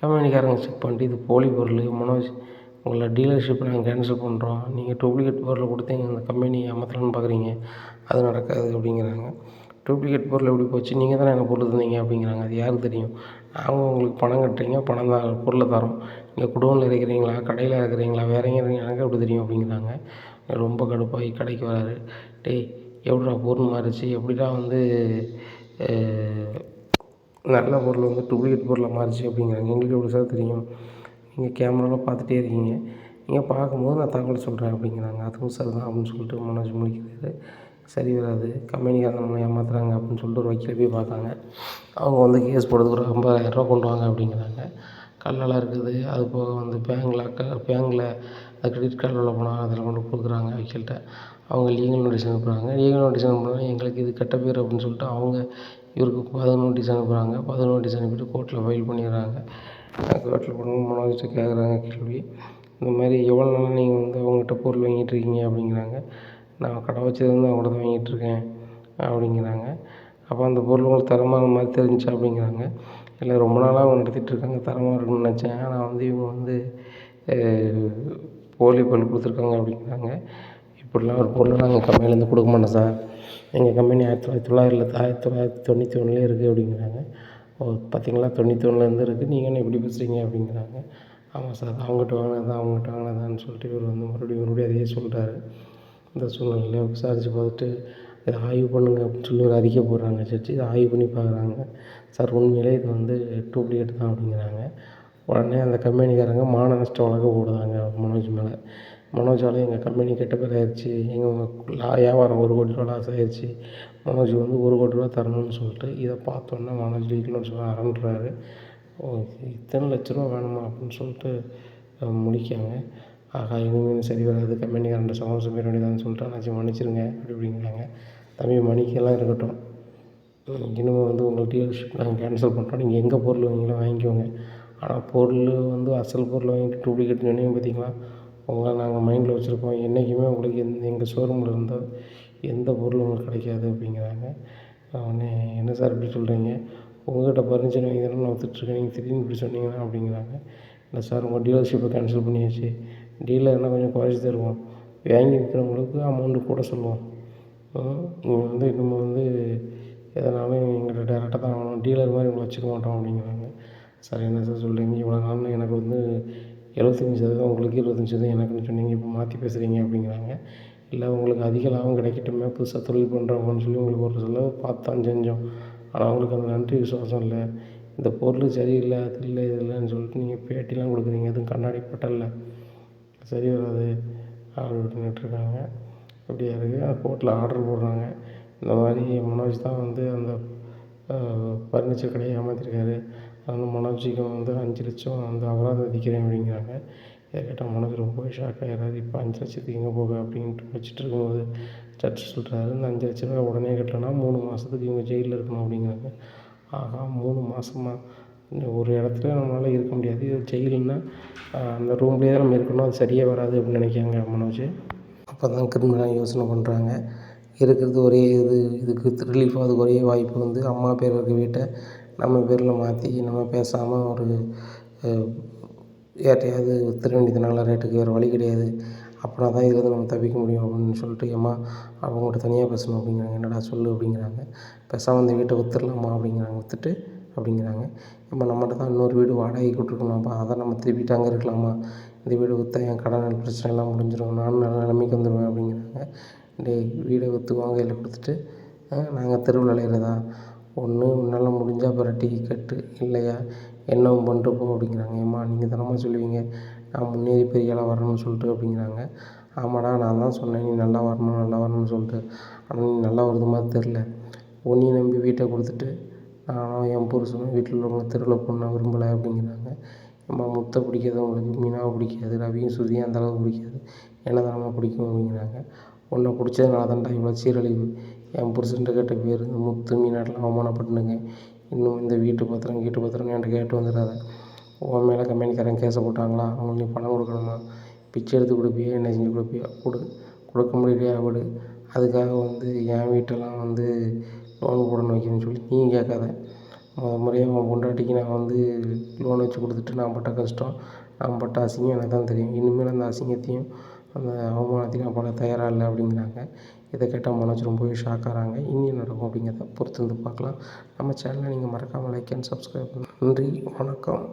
கம்பெனிக்காரங்க செக் பண்ணிட்டு இது போலி பொருள், மனோஜ் உங்களை டீலர்ஷிப்பை நாங்கள் கேன்சல் பண்ணுறோம், நீங்கள் டூப்ளிகேட் பொருளை கொடுத்து எங்கள் அந்த கம்பெனி ஏமாத்தலாம்னு பார்க்குறீங்க, அது நடக்காது அப்படிங்கிறாங்க. டூப்ளிகேட் பொருள் எப்படி போச்சு? நீங்கள் தானே எனக்கு பொருள் தந்தீங்க அப்படிங்கிறாங்க. அது யாருக்கு தெரியும்? நாங்கள் உங்களுக்கு பணம் கட்டுறீங்க, பணம் தான் பொருளை தரோம். நீங்கள் குடோனில் இருக்கிறீங்களா, கடையில் இருக்கிறீங்களா, வேற எங்கே இருக்கிறீங்க எனக்கு எப்படி தெரியும் அப்படிங்கிறாங்க. ரொம்ப கடுப்பாகி கடைக்கு வராரு. டேய் எப்படிடா பொருள் மாறுச்சு? எப்படிடா வந்து நல்ல பொருள் வந்து டூப்ளிகேட் பொருளாக மாறுச்சு அப்படிங்கிறாங்க. எங்களுக்கு எப்படி சார் தெரியும்? நீங்கள் கேமராவில் பார்த்துட்டே இருக்கீங்க. நீங்கள் பார்க்கும்போது நான் தகவல் சொல்கிறேன் அப்படிங்கிறாங்க. அதுவும் சரிதான் அப்படின்னு சொல்லிட்டு மனோஜ் முழிக்கிறாரு. சரி வராது, கம்பெனிக்காரங்க நம்மளை ஏமாத்துறாங்க அப்படின்னு சொல்லிட்டு ஒரு வக்கீலை போய் பார்த்தாங்க. அவங்க வந்து கேஸ் போடுறதுக்கு ஒரு 50,000 கொண்டு வாங்க அப்படிங்கிறாங்க. கல்லெல்லாம் இருக்குது, அது போக வந்து பேங்கில் அது கிரெடிட் கார்டு உள்ள போனால் அதில் கொண்டு கொடுக்குறாங்க வக்கீல்கிட்ட. அவங்க லீகல் நோட்டீஸ் அனுப்புகிறாங்க. லீகல் நோட்டீஸ் அனுப்புனா எங்களுக்கு இது கெட்ட பேர் அப்படின்னு சொல்லிட்டு அவங்க இவருக்கு 10 நோட்டீஸ் அனுப்புகிறாங்க. 10 நோட்டீஸ் அனுப்பிட்டு கோர்ட்டில் ஃபைல் பண்ணிடுறாங்க. கோர்ட்டில் போனவங்க மனோஜ்கிட்ட கேட்குறாங்க கேள்வி, இந்த மாதிரி எவ்வளோ நாளாக நீங்கள் வந்து அவங்ககிட்ட பொருள் வாங்கிட்டுருக்கீங்க அப்படிங்கிறாங்க. நான் கடை வச்சதுலேருந்து அவங்கள்ட்ட தான் வாங்கிட்டுருக்கேன் அப்படிங்கிறாங்க. அப்போ அந்த பொருள் உங்களுக்கு தரமான மாதிரி தெரிஞ்சுச்சா அப்படிங்கிறாங்க. இல்லை ரொம்ப நாளாக அவங்க நடத்திட்டுருக்காங்க, தரமாக இருக்குன்னு நினச்சேன். ஆனால் வந்து இவங்க வந்து போலி பொருள் கொடுத்துருக்காங்க அப்படிங்கிறாங்க. இப்படிலாம் ஒரு பொருளை நாங்கள் கம்பெனிலேருந்து கொடுக்க மாட்டோம் சார். எங்கள் கம்பெனி 1991 இருக்குது அப்படிங்கிறாங்க. ஓ பார்த்தீங்களா, 91லேருந்து இருக்குது, நீங்கள் என்ன இப்படி பேசுகிறீங்க அப்படிங்கிறாங்க. ஆமாம் சார், அவங்ககிட்ட வாங்கினதான்னு சொல்லிட்டு இவர் வந்து மறுபடியும் அதையே சொல்கிறாரு. இந்த சூழ்நிலையில் விசாரித்து பார்த்துட்டு இதை ஆய்வு பண்ணுங்க அப்படின்னு சொல்லி ஒரு அறிக்கை போடுறாங்க ஜட்ஜி. இதை ஆய்வு பண்ணி பார்க்குறாங்க. சார் உண்மையிலே இது வந்து டூப்ளிகேட் தான் அப்படிங்கிறாங்க. உடனே அந்த கம்பெனிக்காரங்க மான நஷ்ட வழக்கு போடுறாங்க மனோஜ் மேலே. மனோஜால் எங்கள் கம்பெனி கெட்ட பேர் ஆயிடுச்சு, எங்கள் வியாபாரம் 1 கோடி ரூபா லாஸ் ஆயிடுச்சு, மனோஜ் வந்து 1 கோடி ரூபா தரணும்னு சொல்லிட்டு இதை பார்த்தோன்னே மனோஜ் லீகல்னு சொல்லி அரண்டுறாரு. ஓ இத்தனை லட்ச ரூபா வேணுமா அப்படின்னு சொல்லிட்டு முடிக்காங்க. ஆகா இனிமேல் சரி வராது, கம்பெனிக்காரன்ட்ட சமரசம் பண்ண வேண்டியதான்னு சொல்லிட்டு அண்ணாச்சி மன்னிச்சிருங்க அப்படிங்கிறாங்க. தம்பி மன்னிக்கலாம் இருக்கட்டும், இனிமேல் வந்து உங்கள் டீலர்ஷிப் நாங்கள் கேன்சல் பண்ணுறோம், நீங்கள் எங்கே பொருள் வாங்கிங்களோ வாங்கிக்கோங்க. ஆனால் பொருள் வந்து அசல் பொருள் வாங்கிட்டு டூப்ளிகேட் சொன்னீங்க பார்த்தீங்களா, உங்களை நாங்கள் மைண்டில் வச்சுருக்கோம். என்றைக்குமே உங்களுக்கு எங்கள் ஷோரூமில் இருந்தால் எந்த பொருளும் உங்களுக்கு கிடைக்காது அப்படிங்கிறாங்க. உடனே என்ன சார் இப்படி சொல்கிறீங்க? உங்கள்கிட்ட பர்மிஷன் வாங்கி தானே நான் விற்றுட்ருக்கேன், நீங்கள் திடீர்னு இப்படி சொன்னீங்கன்னா அப்படிங்கிறாங்க. இல்லை சார் உங்கள் டீலர்ஷிப்பை கேன்சல் பண்ணியாச்சு, டீலர்னால் கொஞ்சம் குறைச்சி தருவோம், வாங்கி விற்கிறவங்களுக்கு அமௌண்ட்டு கூட சொல்லுவோம். நீங்கள் வந்து இன்னும் வந்து எதனாலும் எங்கள்கிட்ட டேரெக்டாக தான் வாங்கணும், டீலர் மாதிரி உங்களை வச்சுக்க மாட்டோம் அப்படிங்கிறாங்க. சார் என்ன சார் சொல்கிறீங்க? இவ்வளோ நாள் எனக்கு வந்து 75% உங்களுக்கு 25% எனக்குன்னு சொன்னீங்க, இப்போ மாற்றி பேசுகிறீங்க அப்படிங்கிறாங்க. இல்லை உங்களுக்கு அதிக லாபம் கிடைக்கட்டுமே, புதுசாக தொழில் பண்ணுறவங்கன்னு சொல்லி உங்களுக்கு ஒரு செலவு பார்த்து தான் செஞ்சோம். ஆனால் உங்களுக்கு அந்த நன்றி விசுவாசம் இல்லை, இந்த பொருள் சரியில்லை, அது இல்லை, இது இல்லைன்னு சொல்லிட்டு நீங்கள் பேட்டிலாம் கொடுக்குறீங்க, அதுவும் கண்ணாடி பட்டல்ல சரி வராது அப்படின்னுட்டுருக்காங்க. இப்படியா இருக்குது. கோர்ட்டில் ஆர்டர் போடுறாங்க. இந்த மாதிரி மனோஜ் தான் வந்து அந்த ஃபர்னிச்சர் கடையை ஏமாற்றிருக்காரு, அதனால் மனோஜுக்கு வந்து 5 லட்சம் வந்து அபராதம் விதிக்கிறேன் அப்படிங்கிறாங்க. இதை கேட்டால் மனோஜ் ரொம்பவே ஷாக் ஆகிறாரு. இப்போ 5 லட்சத்துக்கு எங்கே போக அப்படின்ட்டு வச்சுட்டு இருக்கும்போது ஜட்ஜ் சொல்கிறாரு, இந்த 5 லட்ச ரூபா உடனே கட்டலைன்னா 3 மாதத்துக்கு இவங்க ஜெயிலில் இருக்கணும் அப்படிங்கிறாங்க. ஆகா 3 மாதமா? ஒரு இடத்துல நம்மளால் இருக்க முடியாது, இது ஜெயிலுன்னா அந்த ரூம்லேயே தான் நம்ம இருக்கணும், அது சரியாக வராது அப்படின்னு நினைக்கிறாங்க மனோஜ். அப்போ தான் கிரிமினலாக யோசனை பண்ணுறாங்க. இருக்கிறது ஒரே இதுக்கு ரிலீஃப் ஆகிறதுக்கு ஒரே வாய்ப்பு வந்து அம்மா பேர் இருக்க வீட்டை நம்ம பேரில் மாற்றி நம்ம பேசாமல் ஒரு யார்ட்டையாவது வித்துற வேண்டியதுனால ரேட்டுக்கு, வேறு வழி கிடையாது. அப்படின்னா தான் இதுலேருந்து நம்ம தப்பிக்க முடியும் அப்படின்னு சொல்லிட்டு, ஏம்மா அவங்கள்ட்ட தனியாக பேசணும் அப்படிங்கிறாங்க. என்னடா சொல்லு அப்படிங்கிறாங்க. பேசாமல் இந்த வீட்டை வித்துடலாமா அப்படிங்கிறாங்க. விற்றுட்டு அப்படிங்கிறாங்க, ஏம்மா நம்மகிட்ட தான் இன்னொரு வீடு வாடகைக்கு விட்ருக்கோம்ப்பா, அதை நம்ம திருப்பிட்டு அங்கே இருக்கலாமா, இந்த வீடு விற்றா என் கடன் பிரச்சனை எல்லாம் முடிஞ்சிடும், நானும் நல்ல நிலைமைக்கு வந்துடுவேன் அப்படிங்கிறாங்க. டேய் வீடை விற்று உன் கையில் கொடுத்துட்டு நாங்கள் தெருவில் அலையிறதா? ஒன்று உன்னால் முடிஞ்சால் அப்புறம் டீ கட்டு, இல்லையா என்னவும் பண்ணிட்டு போ அப்படிங்கிறாங்க. ஏம்மா நீங்கள் தானம்மா சொல்லுவீங்க நான் முன்னேறி பெரிய ஆளாக வரணும்னு சொல்லிட்டு அப்படிங்கிறாங்க. ஆமாடா நான் தான் சொன்னேன் நீ நல்லா வரணும்னு சொல்லிட்டு, ஆனால் நீ நல்லா வருது மாதிரி தெரில. உன்னையும் நம்பி வீட்டை கொடுத்துட்டு நானும் என் புருஷனும் வீட்டில் உள்ளவங்க தெருவில் பொண்ணை விரும்பலை அப்படிங்கிறாங்க. ஏம்மா முத்தை பிடிக்காது உங்களுக்கு, மீனாவை பிடிக்காது, ரவியும் சுருதியும் அந்தளவுக்கு பிடிக்காது, என்ன தானம்மா பிடிக்கும் அப்படிங்கிறாங்க. உன்னை பிடிச்சதுனால தான்டா இவ்வளோ சீரழிவு, என் புருஷன்ட்ட கேட்ட பேர் இந்த முத்து மீனாட்டெலாம் அவமானப்பட்டுனுங்க. இன்னும் இந்த வீட்டு பத்திரம்னு என்கிட்ட கேட்டு வந்துடாத. உன் மேலே கம்பெனிக்காரங்க கேஸை போட்டாங்களா, அவங்களுக்கு நீ பணம் கொடுக்கணுமா, பிச்சை எடுத்து கொடுப்பியா, என்ன செஞ்சு கொடுப்பியா, கொடுக்க முடியலையா விடு, அதுக்காக வந்து என் வீட்டெல்லாம் வந்து லோன் போடணும் வைக்கணும்னு சொல்லி நீ கேட்காத. முறையாக உன் பொண்டாட்டிக்கு நான் வந்து லோன் வச்சு கொடுத்துட்டு நான் பட்ட கஷ்டம், நான் பட்ட அசிங்கம் எனக்கு தான் தெரியும். இனிமேல் அந்த அசிங்கத்தையும் அந்த அவமானத்தையும் நான் பண்ண தயாராக இல்லை அப்படிங்கிறாங்க. இதை கேட்டால் மனோஜ் ரொம்பவே ஷாக் ஆகுறாங்க. இனி என்ன நடக்கும் அப்படிங்கிறத பொறுத்து வந்து பார்க்கலாம். நம்ம சேனலை நீங்கள் மறக்காமல் லைக் அண்ட் சப்ஸ்கிரைப் பண்ணுங்கள். நன்றி, வணக்கம்.